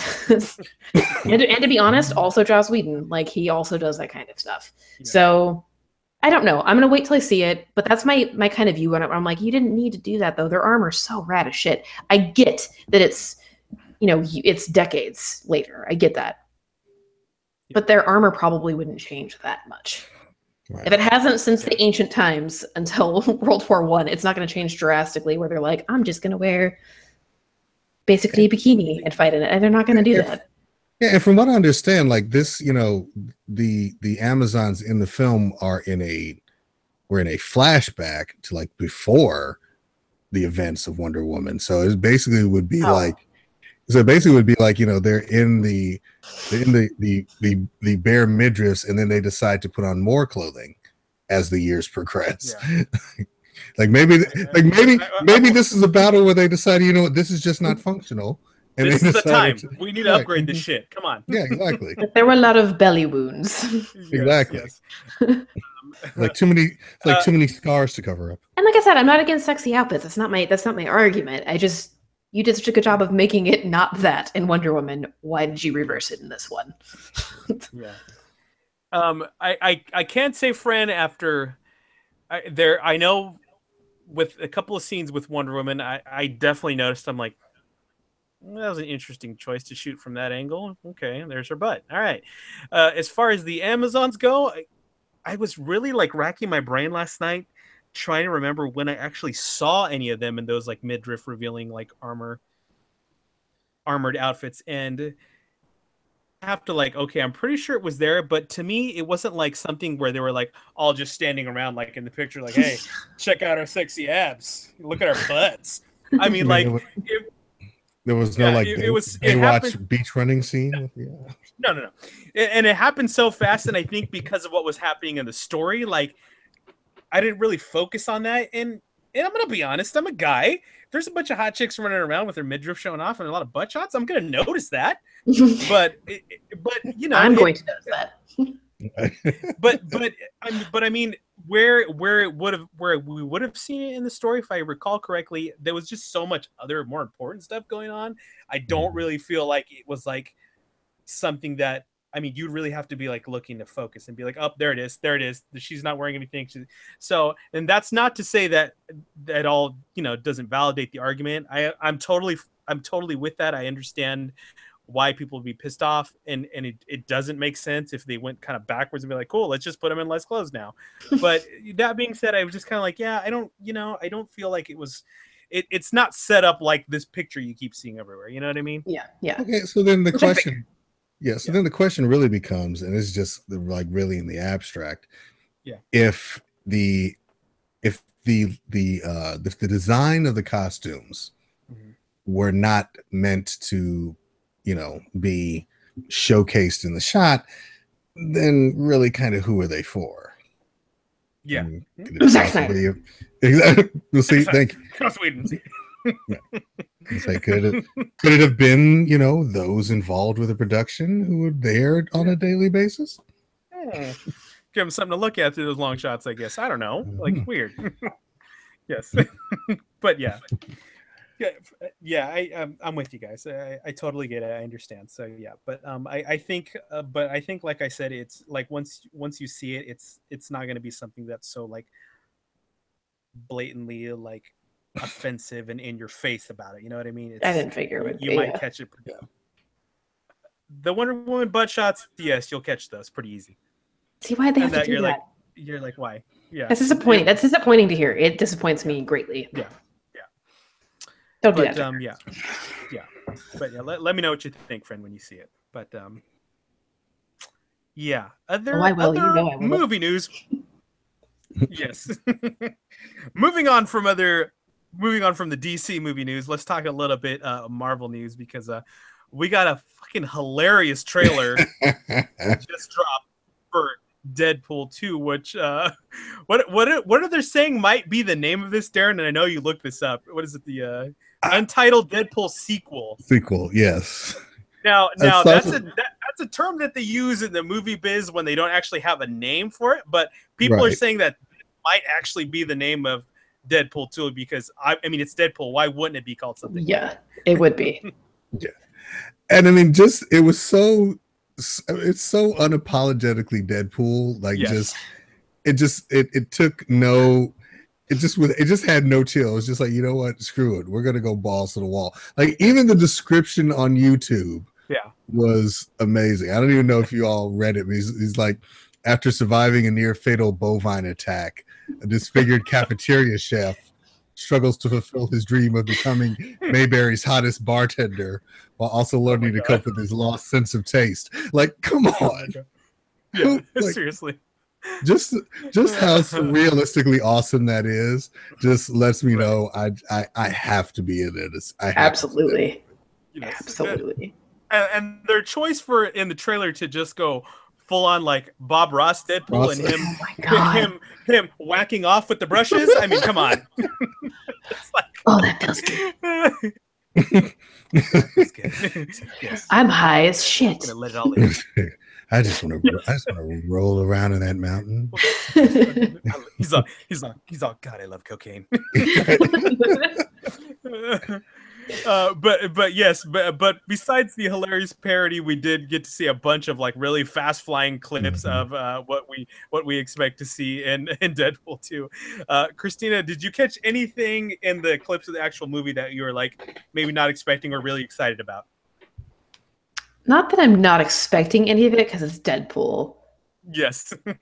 and to be honest, also Joss Whedon. Like, he also does that kind of stuff. Yeah. So I don't know. I'm going to wait till I see it. But that's my kind of view on it. I'm like, you didn't need to do that, though. Their armor's so rad as shit. I get that it's, it's decades later. I get that. But their armor probably wouldn't change that much. Right. If it hasn't since the ancient times until World War I, it's not going to change drastically where they're like, I'm just going to wear basically a bikini and fight in it. And they're not going to do that. Yeah, and from what I understand, like this, the Amazons in the film were in a flashback to like before the events of Wonder Woman. So it basically would be like, they're in the bare midriffs, and then they decide to put on more clothing as the years progress. Yeah. maybe this is a battle where they decide, this is just not functional. And this is the time. We need to upgrade this shit. Come on. Yeah, exactly. There were a lot of belly wounds. Exactly. Yes. Like too many scars to cover up. And like I said, I'm not against sexy outfits. That's not my argument. You did such a good job of making it not that in Wonder Woman. Why did you reverse it in this one? Yeah. I can't say Fran after I know with a couple of scenes with Wonder Woman, I definitely noticed. I'm like, that was an interesting choice to shoot from that angle. Okay, there's her butt. All right. As far as the Amazons go, I was really like racking my brain last night trying to remember when I actually saw any of them in those like midriff revealing like armored outfits, and I have to like, okay, I'm pretty sure it was there, but to me it wasn't like something where they were like all just standing around like in the picture like, hey, check out our sexy abs, look at our butts. I mean, like there was no Baywatch beach running scene. Yeah. No. And it happened so fast, and I think because of what was happening in the story, like I didn't really focus on that. And I'm gonna be honest, I'm a guy. If there's a bunch of hot chicks running around with their midriff showing off and a lot of butt shots, I'm gonna notice that. but I'm going to notice that. but I mean, where we would have seen it in the story, if I recall correctly, there was just so much other more important stuff going on. I don't really feel like it was like something that, I mean, you'd really have to be like looking to focus and be like, oh, there it is. She's not wearing anything. So, and that's not to say that all, doesn't validate the argument. I'm totally with that. I understand why people would be pissed off, and it doesn't make sense if they went kind of backwards and be like, cool, let's just put them in less clothes now. But that being said, I was just kind of like, yeah, I don't feel like it was, it's not set up like this picture you keep seeing everywhere. You know what I mean? Yeah. Okay, so then the question. Yeah, so then the question really becomes, and it's just like really in the abstract, if the if the design of the costumes were not meant to, be showcased in the shot, then really kind of who are they for? Yeah. Zack Snyder. Exactly. We'll see. Thank you. Cross Whedon. Say, could it have been, those involved with the production who were there on a daily basis? Give them something to look at through those long shots, I guess. I don't know. Like, weird. Yes. But yeah. I'm with you guys. I totally get it. I understand. So yeah, but I think, like I said, it's like once you see it, it's not going to be something that's so like blatantly like offensive and in your face about it. You know what I mean? I didn't figure it would you be, might catch it. The Wonder Woman butt shots, yes, you'll catch those pretty easy. See why they have to do that? You're like, why? Yeah, that's disappointing. That's disappointing to hear. It disappoints me greatly. Yeah. Don't do that. But yeah, let me know what you think, friend, when you see it. But yeah, other movie news. Yes. moving on from the DC movie news, let's talk a little bit Marvel news, because we got a fucking hilarious trailer just dropped for Deadpool 2, which what are they saying might be the name of this, Darren? And I know you looked this up. What is it? The Untitled Deadpool sequel. Yes. Now that's a term that they use in the movie biz when they don't actually have a name for it, but people are saying that it might actually be the name of Deadpool 2, because I mean it's Deadpool. Why wouldn't it be called something? Yeah, it would be. Yeah. And I mean, it's so unapologetically Deadpool. Like, it took no. It just had no chill. It was just like, you know what? Screw it. We're gonna go balls to the wall. Like, even the description on YouTube was amazing. I don't even know if you all read it, but he's like, after surviving a near fatal bovine attack, a disfigured cafeteria chef struggles to fulfill his dream of becoming Mayberry's hottest bartender while also learning to cope with his lost sense of taste. Like, come on. Yeah, seriously. Just how realistically awesome that is just lets me know I have to be in it. Absolutely. Absolutely. And their choice in the trailer to just go full on like Bob Ross Deadpool and him whacking off with the brushes. I mean, come on. It's like, that feels good. Yes. I'm high as shit. I'm gonna let it all in. I just want to roll around in that mountain. He's all God, I love cocaine. But besides the hilarious parody, we did get to see a bunch of like really fast flying clips of what we expect to see in Deadpool 2. Christina, did you catch anything in the clips of the actual movie that you were like maybe not expecting or really excited about? Not that I'm not expecting any of it, because it's Deadpool. Yes. But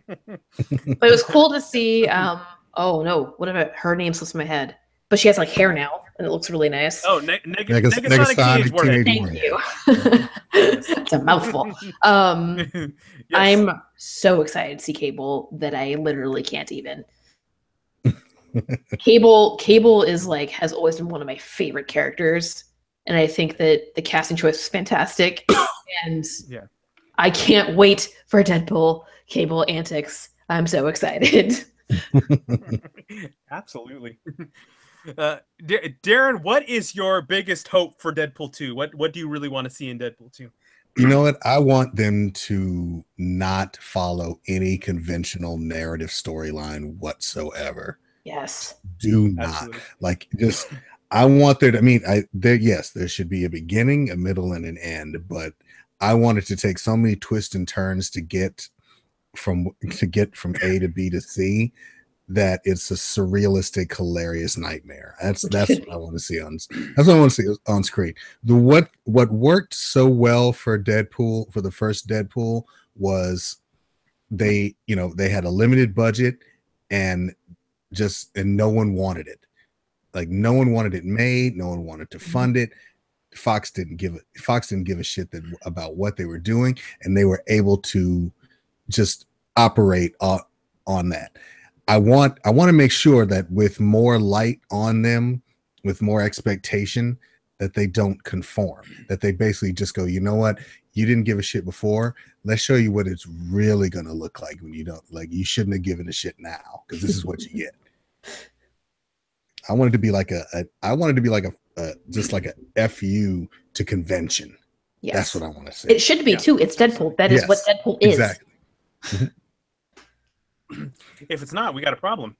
it was cool to see. Oh no, what about her name slips in my head? But she has like hair now, and it looks really nice. Oh, Negasonic Thank you. It's a mouthful. Yes. I'm so excited to see Cable that I literally can't even. Cable is like has always been one of my favorite characters, and I think that the casting choice is fantastic. And I can't wait for Deadpool Cable antics. I'm so excited. Absolutely. Darren, what is your biggest hope for Deadpool 2? What do you really want to see in Deadpool 2? You know what? I want them to not follow any conventional narrative storyline whatsoever. Yes. Do not. Absolutely. Like, just I want there to, I mean, there should be a beginning, a middle, and an end, but I wanted to take so many twists and turns to get from A to B to C that it's a surrealistic, hilarious nightmare. That's what I want to see on screen. What worked so well for Deadpool, for the first Deadpool, was they had a limited budget and no one wanted it. Like, no one wanted it made, no one wanted to fund it. Fox didn't give a shit about what they were doing, and they were able to just operate on that. I want to make sure that with more light on them, with more expectation, that they don't conform, that they basically just go, you know what, you didn't give a shit before. Let's show you what it's really going to look like when you don't, like, you shouldn't have given a shit now, because this is what you get. I wanted to be like just like a FU to convention. Yes. That's what I want to say. It should be too. It's Deadpool. That is what Deadpool is. Exactly. If it's not, we got a problem.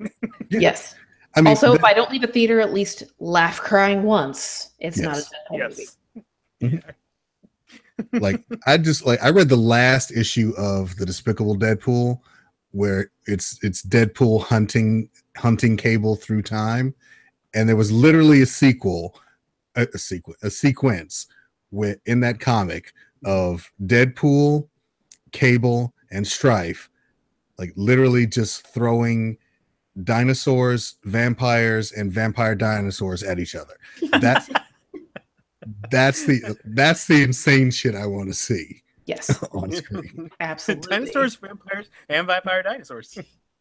Yeah. Yes. I mean, also, if I don't leave a theater at least laugh crying once, it's not a Deadpool movie. Mm-hmm. Like I read the last issue of the Despicable Deadpool, where it's Deadpool hunting Cable through time, and there was literally a sequence in that comic of Deadpool, Cable, and Strife, like literally just throwing dinosaurs, vampires, and vampire dinosaurs at each other. That's the insane shit I want to see. Yes. On screen. Absolutely. Dinosaurs, vampires, and vampire dinosaurs.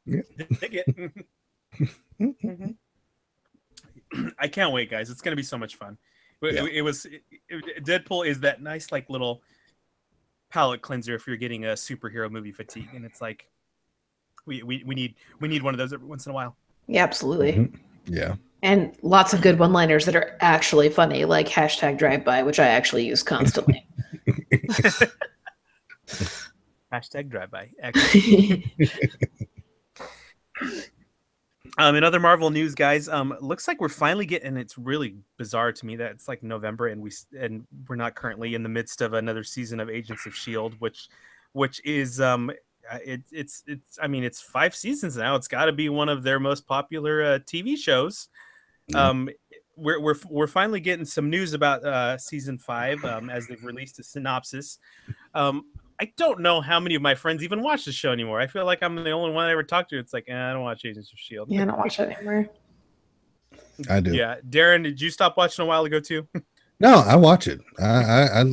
Yeah. Dig it. I can't wait, guys. It's going to be so much fun. Yeah. Deadpool is that nice, like, little palate cleanser if you're getting a superhero movie fatigue, and it's like we need one of those every once in a while. Yeah, absolutely. Mm-hmm. Yeah. And lots of good one-liners that are actually funny, like #drive-by, which I actually use constantly. #drive-by. In other Marvel news, guys, looks like we're finally getting, and it's really bizarre to me that it's like November and we're not currently in the midst of another season of Agents of S.H.I.E.L.D., which is it's 5 seasons now. It's got to be one of their most popular TV shows. We're finally getting some news about season 5 as they've released a synopsis. I don't know how many of my friends even watch the show anymore. I feel like I'm the only one I ever talked to. It's like, I don't watch Agents of S.H.I.E.L.D. Yeah, I don't watch it anymore. I do. Yeah, Deron, did you stop watching a while ago too? No, I watch it. I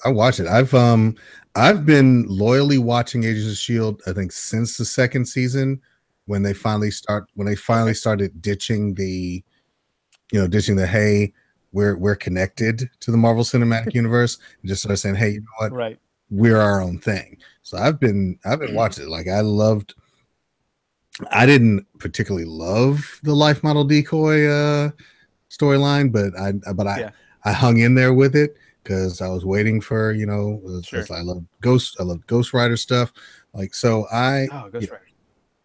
watch it. I've been loyally watching Agents of S.H.I.E.L.D. I think since the second season, when they finally started ditching the hey, we're connected to the Marvel Cinematic Universe, and just started saying, hey, you know what, Right, we're our own thing. So I've been watching it. Like, I didn't particularly love the Life Model Decoy storyline, but I hung in there with it because I was waiting for, sure. I love Ghost Rider stuff. Like, so Ghost Rider.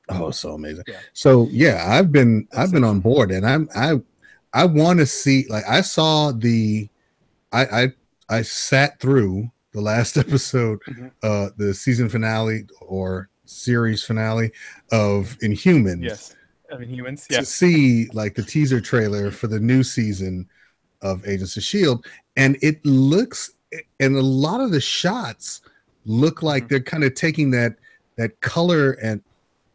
Oh, so amazing. Yeah. So yeah, I've been on board, and I want to see, like, I sat through the last episode, the season finale or series finale of Inhumans. Yes, of Inhumans. To see, like, the teaser trailer for the new season of Agents of S.H.I.E.L.D., and it looks, and a lot of the shots look like they're kind of taking that color and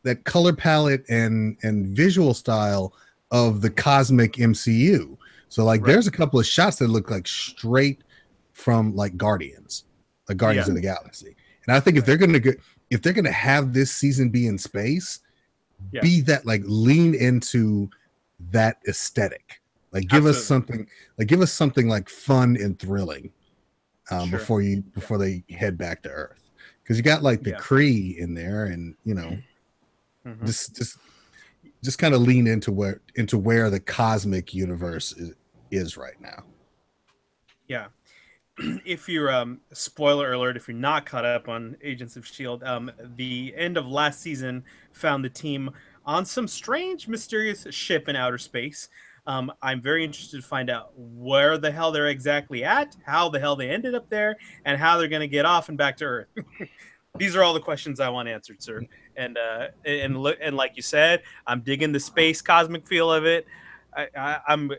that color palette and visual style of the cosmic MCU. So, like, there's a couple of shots that look like straight from, like, Guardians of the Galaxy. And I think if they're gonna have this season be in space, be that, like, lean into that aesthetic. Like, give us something like fun and thrilling before they head back to Earth. Because you got, like, the Kree in there, and just kind of lean into where the cosmic universe is right now. Yeah. If you're spoiler alert, if you're not caught up on Agents of S.H.I.E.L.D., the end of last season found the team on some strange, mysterious ship in outer space. I'm very interested to find out where the hell they're exactly at, how the hell they ended up there, and how they're going to get off and back to Earth. These are all the questions I want answered, sir. And like you said, I'm digging the space cosmic feel of it. I'm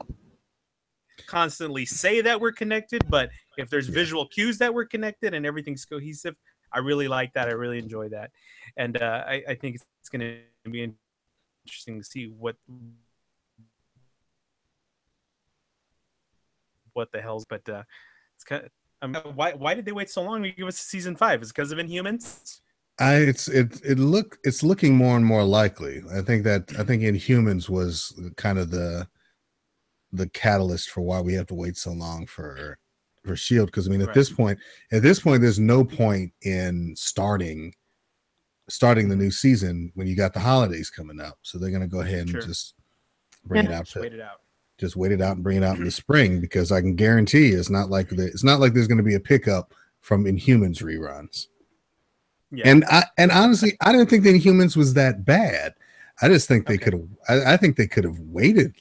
constantly say that we're connected, but if there's visual cues that we're connected and everything's cohesive, I really like that. I really enjoy that. And I think it's going to be interesting to see what the hell's, but it's kind of, why did they wait so long to give us season 5? Is it because of Inhumans? it's looking more and more likely. I think Inhumans was kind of the catalyst for why we have to wait so long for Shield. Because I mean, at this point, there's no point in starting the new season when you got the holidays coming up. So they're gonna go ahead and just bring it out. Just wait it out. Just wait it out and bring it out in the spring, because I can guarantee it's not like there's going to be a pickup from Inhumans reruns. Yeah. And honestly, I didn't think the Inhumans was that bad. I just think they could have. I think they could have waited.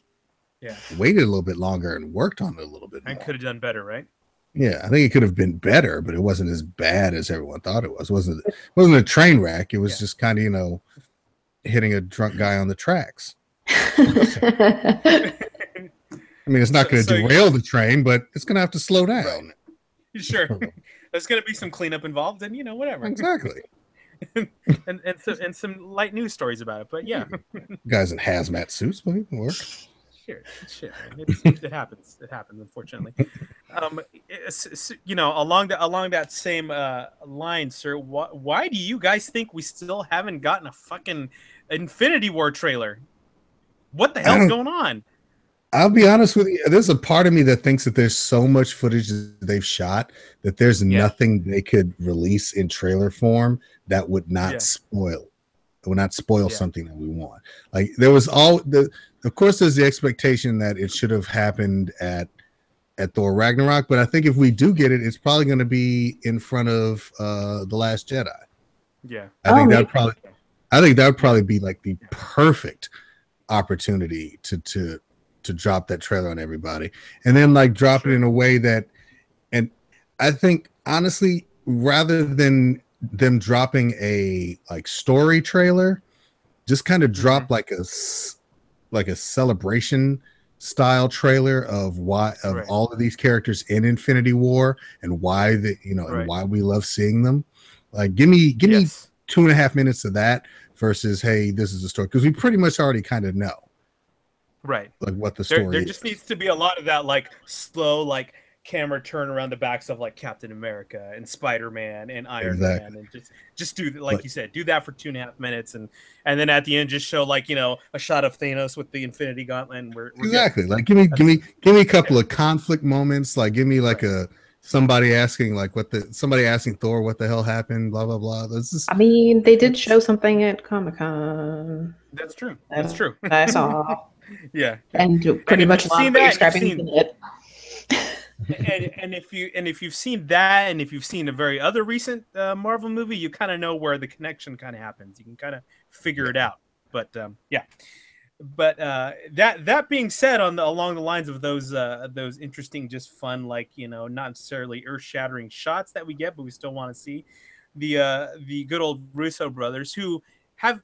Yeah, waited a little bit longer and worked on it a little bit more. And could have done better, right? Yeah, I think it could have been better, but it wasn't as bad as everyone thought it was. It wasn't a train wreck. It was just kind of hitting a drunk guy on the tracks. I mean, it's not going to derail the train, but it's going to have to slow down. Right. Sure. There's going to be some cleanup involved, and whatever. Exactly. and some light news stories about it, but yeah. Guys in hazmat suits, but it can work. Sure. It happens. It happens, unfortunately. Along that same line, sir. Why do you guys think we still haven't gotten a fucking Infinity War trailer? What the hell's going on? I'll be honest with you. There's a part of me that thinks that there's so much footage that they've shot that there's nothing they could release in trailer form that would not spoil. It would not spoil something that we want. Like there was of course, there's the expectation that it should have happened at Thor Ragnarok, but I think if we do get it, it's probably going to be in front of The Last Jedi. Yeah, I think that would probably be like the perfect opportunity to drop that trailer on everybody, and then like drop it in a way that, and I think honestly, rather than them dropping a like story trailer, just kind of drop like a celebration style trailer of all of these characters in Infinity War and why and why we love seeing them. Like give me 2.5 minutes of that versus, hey, this is the story, because we pretty much already kind of know. Right. Like what the story there just needs to be a lot of that like slow like camera turn around the backs of like Captain America and Spider-Man and Iron Man, and just do like you said, do that for 2.5 minutes, and then at the end just show like a shot of Thanos with the Infinity Gauntlet. And we're exactly good. Like give me a couple of conflict moments, like give me like somebody asking Thor what the hell happened, blah blah blah. I mean, they did show something at Comic-Con. That's true. That's true. I saw. Yeah, and pretty much what you're describing in it. and if you've seen that, and if you've seen a very other recent Marvel movie, you kind of know where the connection kind of happens. You can kind of figure it out. But that being said, along the lines of those interesting, just fun, like not necessarily earth-shattering shots that we get, but we still want to see the good old Russo brothers, who have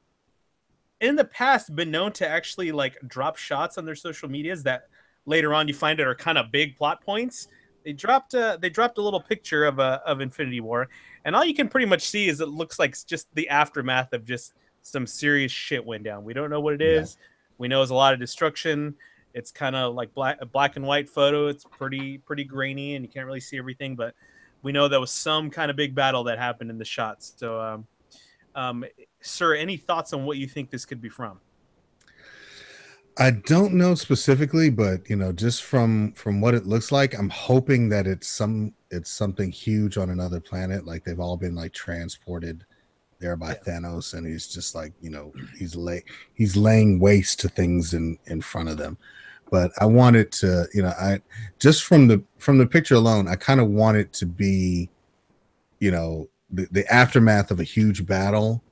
in the past been known to actually like drop shots on their social medias that later on you find it are kind of big plot points. They dropped a little picture of Infinity War, and all you can pretty much see is it looks like just the aftermath of just some serious shit went down. We don't know what it is. We know it's a lot of destruction. It's kind of like a black and white photo. It's pretty grainy, and you can't really see everything, but we know there was some kind of big battle that happened in the shots. So sir, any thoughts on what you think this could be from? I don't know specifically, but just from what it looks like, I'm hoping that it's something huge on another planet, like they've all been like transported there by Thanos, and he's just like he's laying waste to things in front of them. But I want it to, I just from the picture alone, I kind of want it to be, the aftermath of a huge battle,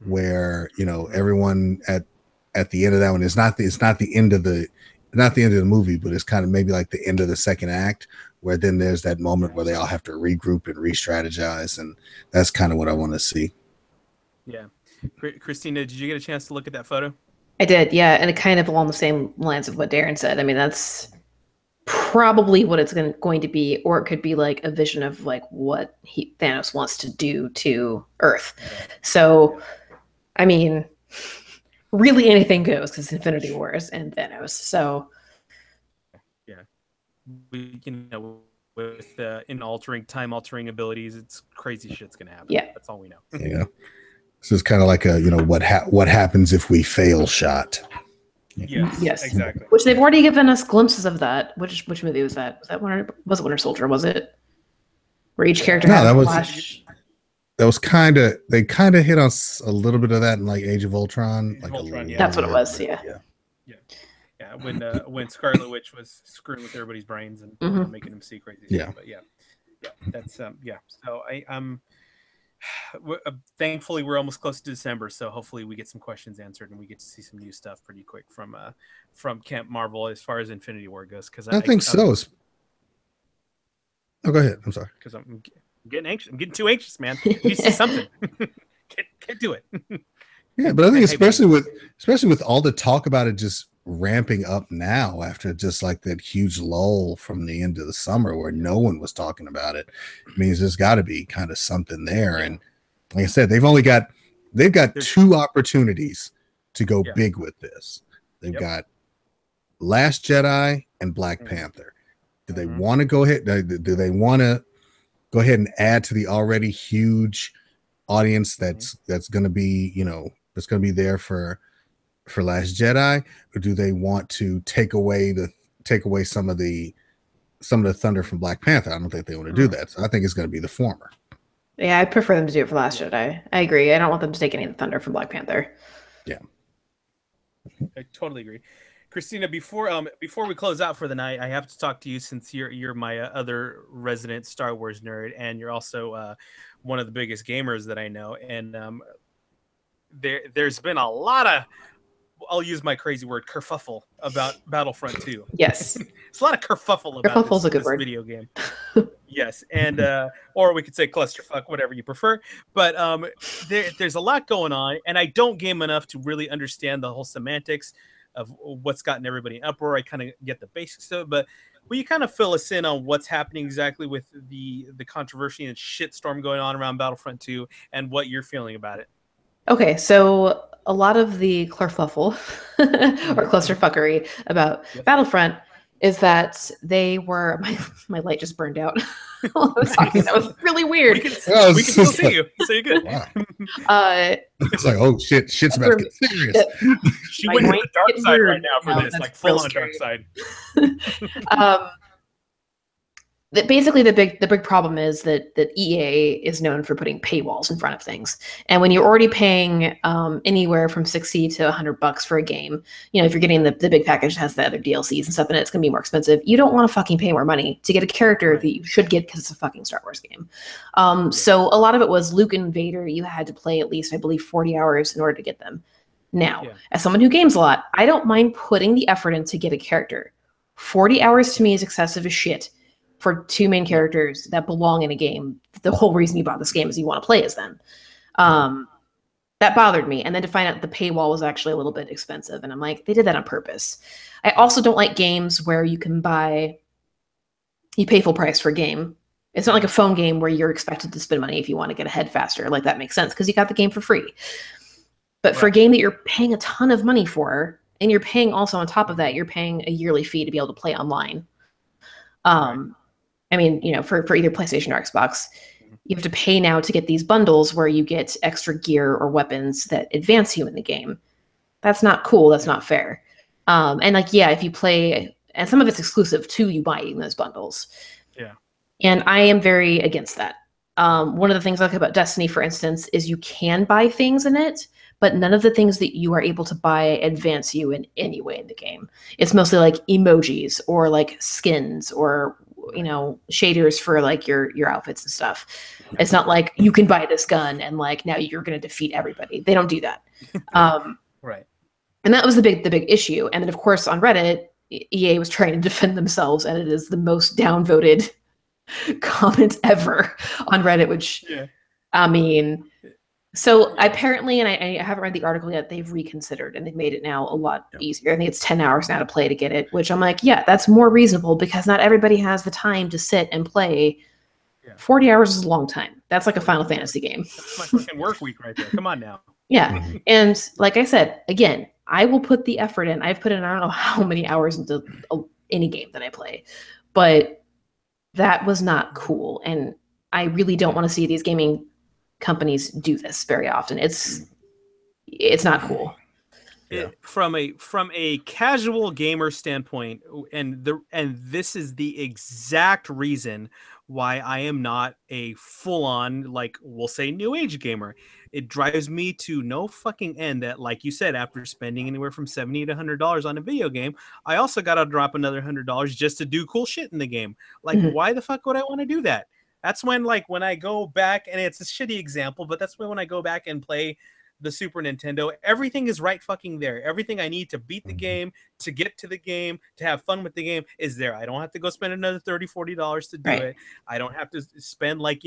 where everyone at the end of that one, it's not the end of the movie, but it's kind of maybe like the end of the second act, where then there's that moment where they all have to regroup and re-strategize, and that's kind of what I want to see. Yeah. Christina, did you get a chance to look at that photo? I did, yeah, and it kind of along the same lines of what Deron said. I mean, that's probably what it's going to be, or it could be like a vision of like what Thanos wants to do to Earth. So, I mean, really anything goes, because Infinity Wars and Thanos. So, yeah, we with time altering abilities. It's crazy shit's gonna happen. Yeah, that's all we know. Yeah, this is kind of like a what happens if we fail shot. Yes, exactly. Which they've already given us glimpses of that. Which movie was that? Was that Winter Soldier? Was it? Where each character had a flash. That was they kind of hit us a little bit of that in like Age of Ultron. That's what it was. Yeah. When Scarlet Witch was screwing with everybody's brains and making them see crazy shit. But that's So thankfully we're almost close to December, so hopefully we get some questions answered and we get to see some new stuff pretty quick from Camp Marvel as far as Infinity War goes. Because I think so. Oh, go ahead. I'm sorry. Because I'm getting anxious. I'm getting too anxious, man. You see something. Can't do it. Yeah, but I think especially with all the talk about it just ramping up now after just like that huge lull from the end of the summer where no one was talking about it, means there's got to be kind of something there. And like I said, they've got 2 opportunities to go big with this. They've got Last Jedi and Black Panther. Do they want to go ahead? Do they want to go ahead and add to the already huge audience that's going to be, that's going to be there for Last Jedi, or do they want to take away some of the thunder from Black Panther? I don't think they want to do that. So I think it's going to be the former. Yeah, I prefer them to do it for Last Jedi. I agree. I don't want them to take any of the thunder from Black Panther. Yeah, I totally agree. Christina, before we close out for the night, I have to talk to you since you're my other resident Star Wars nerd, and you're also one of the biggest gamers that I know. And there's been a lot of, I'll use my crazy word, kerfuffle about Battlefront 2. Yes, it's a lot of kerfuffle about this video game. Yes, and or we could say clusterfuck, whatever you prefer. But there's a lot going on, and I don't game enough to really understand the whole semantics of what's gotten everybody in uproar. I kind of get the basics of it, but will you kind of fill us in on what's happening exactly with the controversy and shitstorm going on around Battlefront 2 and what you're feeling about it? Okay, so a lot of the clusterfuffle or clusterfuckery about Battlefront is that they were my light just burned out while I was talking. That was really weird. We can still see you, so you're good. Wow. It's like, oh shit's about to get serious. She went to the dark side right now for this, like full on dark side. Basically the big problem is that EA is known for putting paywalls in front of things, and when you're already paying anywhere from $60 to $100 for a game, if you're getting the big package that has the other DLCs and stuff in it, it's gonna be more expensive. You don't want to fucking pay more money to get a character that you should get because it's a fucking Star Wars game. So a lot of it was Luke and Vader. You had to play at least, I believe, 40 hours in order to get them. Now, as someone who games a lot, I don't mind putting the effort in to get a character. 40 hours to me is excessive as shit for 2 main characters that belong in a game. The whole reason you bought this game is you want to play as them. That bothered me. And then to find out the paywall was actually a little bit expensive. And I'm like, they did that on purpose. I also don't like games where you pay full price for a game. It's not like a phone game where you're expected to spend money if you want to get ahead faster. Like, that makes sense because you got the game for free. But for a game that you're paying a ton of money for, and you're paying also on top of that, you're paying a yearly fee to be able to play online. I mean, for either PlayStation or Xbox, you have to pay now to get these bundles where you get extra gear or weapons that advance you in the game. That's not cool. That's not fair. And if you play, and some of it's exclusive to you buying those bundles. Yeah. And I am very against that. One of the things I like about Destiny, for instance, is you can buy things in it, but none of the things that you are able to buy advance you in any way in the game. It's mostly like emojis or like skins or shaders for like your outfits and stuff. It's not like you can buy this gun and like now you're going to defeat everybody. They don't do that. Right. And that was the big issue. And then of course on Reddit, EA was trying to defend themselves, and it is the most downvoted comment ever on Reddit, which I mean, so apparently, and I haven't read the article yet, they've reconsidered and they've made it now a lot easier. I think it's 10 hours now to play to get it, which I'm like, yeah, that's more reasonable because not everybody has the time to sit and play. 40 hours is a long time. That's like a Final Fantasy game. That's my freaking work week right there. Come on now. Yeah. And like I said, again, I will put the effort in. I've put in, I don't know how many hours into any game that I play, but that was not cool. And I really don't want to see these gaming companies do this very often. It's not cool. From a casual gamer standpoint, and this is the exact reason why I am not a full-on, like, we'll say, new age gamer. It drives me to no fucking end that, like you said, after spending anywhere from $70 to $100 on a video game, I also gotta drop another $100 just to do cool shit in the game. Like, why the fuck would I want to do that? That's when, like, when I go back, and it's a shitty example, but that's when I go back and play the Super Nintendo, everything is right fucking there. Everything I need to beat the game, to get to the game, to have fun with the game is there. I don't have to go spend another $30, $40 to do it. I don't have to spend, like,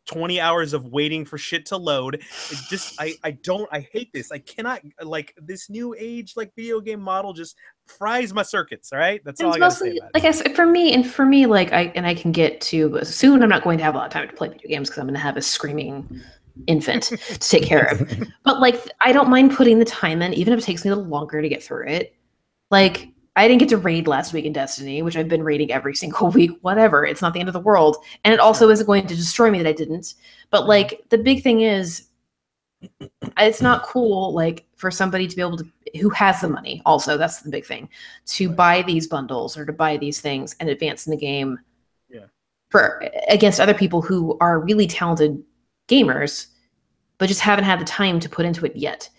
20 hours of waiting for shit to load. It just, I hate this. I cannot, like, this new age, like, video game model just fries my circuits. All right. That's all I gotta say about it. Like I said, for me, like, I can get to soon. I'm not going to have a lot of time to play video games because I'm going to have a screaming infant to take care of. But, like, I don't mind putting the time in, even if it takes me a little longer to get through it. Like, I didn't get to raid last week in Destiny, which I've been raiding every single week. Whatever, it's not the end of the world, and it also isn't going to destroy me that I didn't. But, like, the big thing is, it's not cool, like, for somebody to be able to, who has the money, also, that's the big thing, to buy these bundles or to buy these things and advance in the game for against other people who are really talented gamers, but just haven't had the time to put into it yet.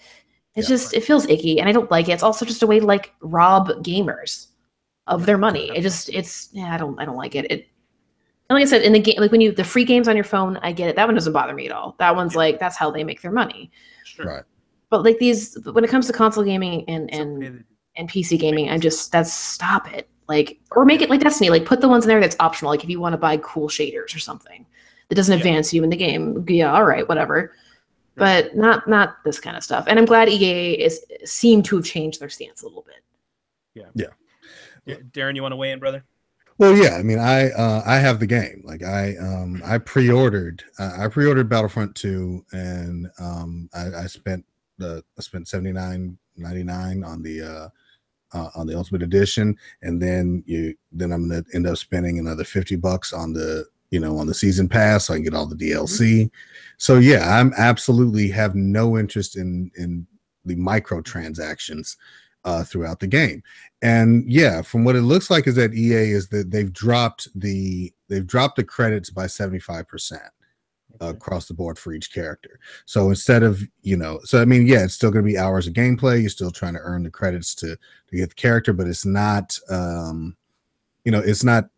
It's just, it feels icky, and I don't like it. It's also just a way to, like, rob gamers of their money. I don't like it. And like I said, in the game, like, when the free games on your phone, I get it. That one doesn't bother me at all. That one's like, that's how they make their money. Sure. Right. But, like, these, when it comes to console gaming and PC gaming, stop it. Like, or make it like Destiny, like, put the ones in there that's optional. Like, if you want to buy cool shaders or something that doesn't advance you in the game, yeah, all right, whatever. But not this kind of stuff. And I'm glad EA seem to have changed their stance a little bit. Yeah. Deron, you want to weigh in, brother? Well, yeah. I mean, I have the game. Like, I pre-ordered Battlefront 2, and I spent $79.99 on the Ultimate Edition, and then I'm gonna end up spending another $50 on the on the season pass so I can get all the DLC. So yeah, I'm absolutely have no interest in the microtransactions throughout the game. And yeah, from what it looks like is that EA is that they've dropped the credits by 75% across the board for each character. So instead of, so I mean, yeah, it's still going to be hours of gameplay. You're still trying to earn the credits to get the character, but it's not, it's not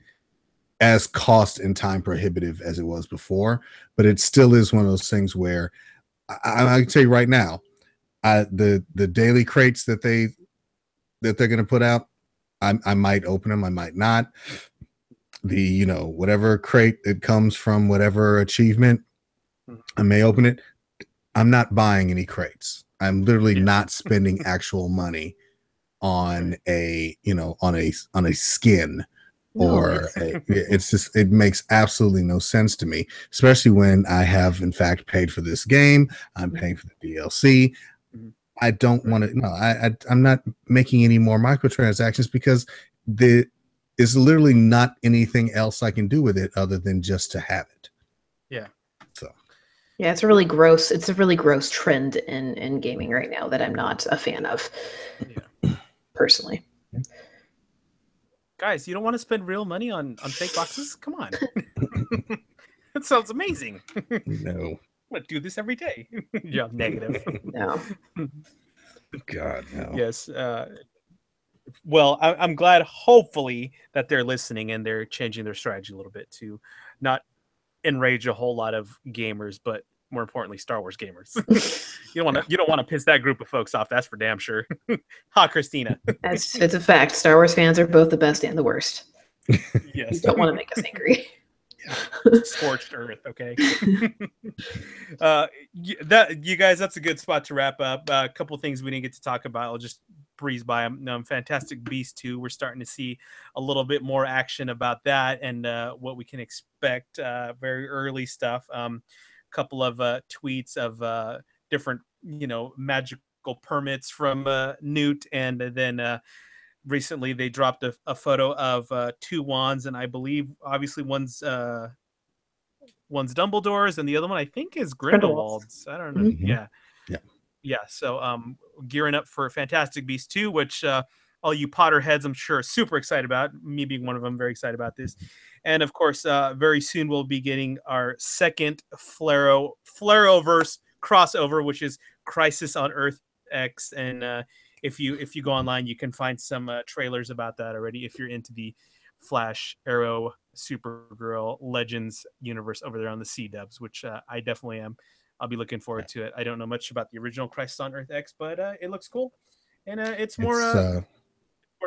as cost and time prohibitive as it was before. But it still is one of those things where I can tell you right now, the daily crates that they're going to put out, I might open them, I might not. The whatever crate that comes from whatever achievement, I may open it. I'm not buying any crates. I'm literally not spending actual money on a skin or it's just, it makes absolutely no sense to me, especially when I have in fact paid for this game. I'm paying for the DLC. I don't want to. No, I'm not making any more microtransactions because it's literally not anything else I can do with it other than just to have it. Yeah. So. Yeah, it's a really gross trend in gaming right now that I'm not a fan of. Yeah. Personally. Guys, you don't want to spend real money on fake boxes? Come on. That sounds amazing. No. I'm gonna do this every day. Yeah, negative. No. God, no. Yes. Well, I'm glad, hopefully, that they're listening and they're changing their strategy a little bit to not enrage a whole lot of gamers, but more importantly, Star Wars gamers. You don't want to piss that group of folks off. That's for damn sure. Ha, Christina. It's a fact. Star Wars fans are both the best and the worst. Yes. You don't want to make us angry. Scorched earth. Okay. You guys, that's a good spot to wrap up. A couple things we didn't get to talk about. I'll just breeze by them. Fantastic Beasts 2. We're starting to see a little bit more action about that and what we can expect. Very early stuff. Couple of tweets of different, magical permits from Newt, and then recently they dropped a photo of 2 wands, and I believe obviously one's Dumbledore's, and the other one I think is Grindelwald's. I don't know. Mm-hmm. Yeah. So gearing up for Fantastic Beasts 2, which all you Potter heads I'm sure are super excited about. Me being one of them, very excited about this. And of course, very soon we'll be getting our second Flareoverse crossover, which is Crisis on Earth X. And if you go online, you can find some trailers about that already. If you're into the Flash, Arrow, Supergirl, Legends universe over there on the C-dubs, which I definitely am. I'll be looking forward to it. I don't know much about the original Crisis on Earth X, but it looks cool, and it's more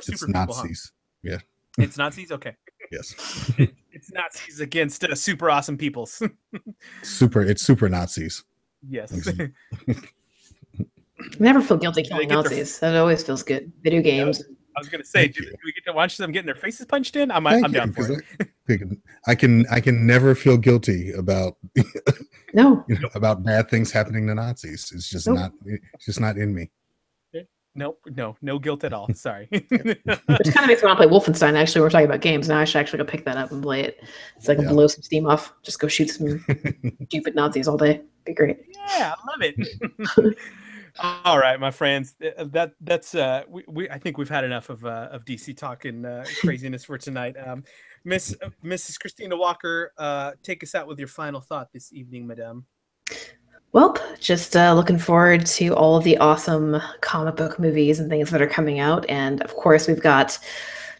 super people, Nazis. Huh? Yeah, it's Nazis. Okay, yes, it's Nazis against super awesome peoples. It's super Nazis. Yes. I never feel guilty killing Nazis. That always feels good. Video games. I was gonna say, do we get to watch them getting their faces punched in? I'm down for it. I can never feel guilty about about bad things happening to Nazis. It's just not in me. No guilt at all. Sorry. Which kind of makes me want to play Wolfenstein. Actually, we're talking about games now. I should actually go pick that up and play it. It's like blow some steam off. Just go shoot some stupid Nazis all day. Be great. Yeah, I love it. All right, my friends. That's I think we've had enough of DC talk and craziness for tonight. Mrs. Christina Walker, take us out with your final thought this evening, madame. Well, just looking forward to all of the awesome comic book movies and things that are coming out. And of course, we've got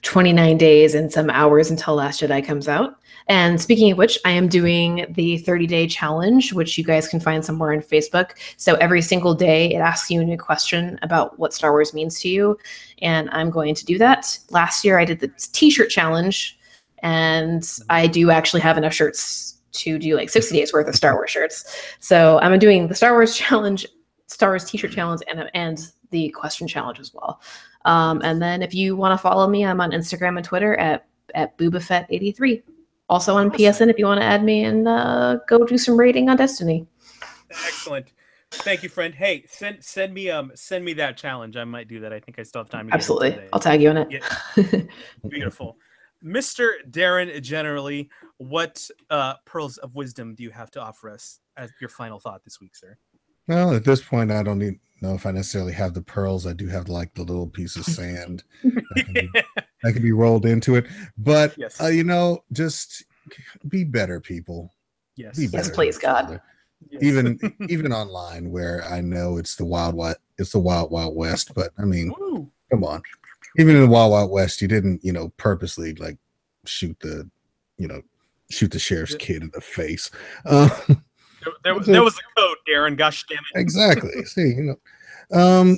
29 days and some hours until Last Jedi comes out. And speaking of which, I am doing the 30-day challenge, which you guys can find somewhere on Facebook. So every single day, it asks you a new question about what Star Wars means to you. And I'm going to do that. Last year, I did the t-shirt challenge. And I do actually have enough shirts to do like 60 days worth of Star Wars shirts. So I'm doing the Star Wars challenge, Star Wars t-shirt challenge, and the question challenge as well. And then if you want to follow me, I'm on Instagram and Twitter at BoobaFett83. Also on PSN if you want to add me and go do some raiding on Destiny. Excellent. Thank you, friend. Hey, send me that challenge. I might do that. I think I still have time to Absolutely. Get it today. I'll tag you on it. Yeah. Beautiful. Mr. Deron, generally, what pearls of wisdom do you have to offer us as your final thought this week, sir? Well, at this point, I don't know if I necessarily have the pearls. I do have like the little piece of sand that can be rolled into it. But yes. Just be better, people. Yes. Be better. Yes, please, God. Yes. Even online, where I know it's the wild west. But I mean, come on. Even in the Wild West, you didn't, purposely like shoot the sheriff's kid in the face. There was a code, Darren. Gosh damn it! Exactly. See, I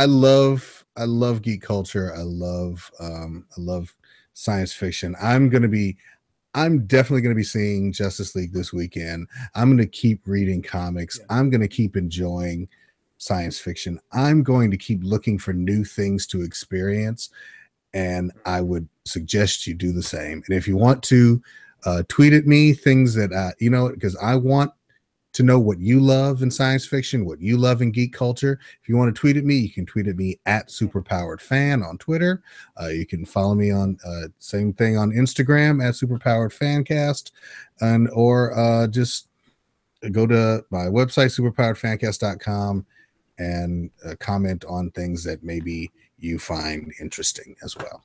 love geek culture. I love science fiction. I'm definitely going to be seeing Justice League this weekend. I'm going to keep reading comics. Yeah. I'm going to keep enjoying science fiction. I'm going to keep looking for new things to experience, and I would suggest you do the same. And if you want to tweet at me things that because I want to know what you love in science fiction, what you love in geek culture. If you want to tweet at me, you can tweet at me at superpoweredfan on Twitter. You can follow me on same thing on Instagram at superpoweredfancast, or just go to my website superpoweredfancast.com and comment on things that maybe you find interesting as well.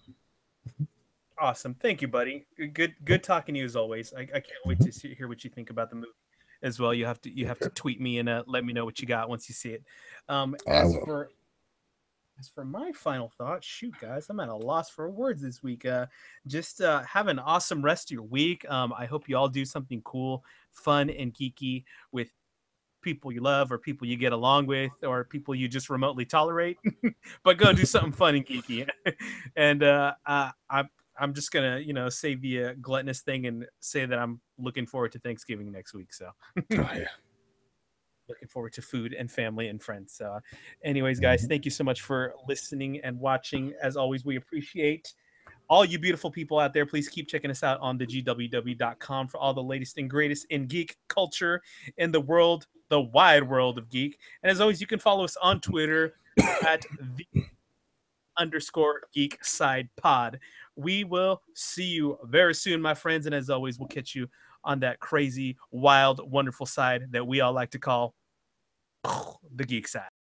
Awesome. Thank you, buddy. Good talking to you as always. I can't wait to hear what you think about the movie as well. You have to tweet me and let me know what you got once you see it. As for my final thought, shoot, guys, I'm at a loss for words this week. Just have an awesome rest of your week. I hope you all do something cool, fun, and geeky with people you love or people you get along with or people you just remotely tolerate. But go do something fun and geeky. And I'm just gonna say the gluttonous thing and say that I'm looking forward to Thanksgiving next week. So looking forward to food and family and friends. So anyways, guys, thank you so much for listening and watching. As always, we appreciate all you beautiful people out there, please keep checking us out on the GWW.com for all the latest and greatest in geek culture in the world, the wide world of geek. And as always, you can follow us on Twitter at _geek side pod. We will see you very soon, my friends. And as always, we'll catch you on that crazy, wild, wonderful side that we all like to call the geek side.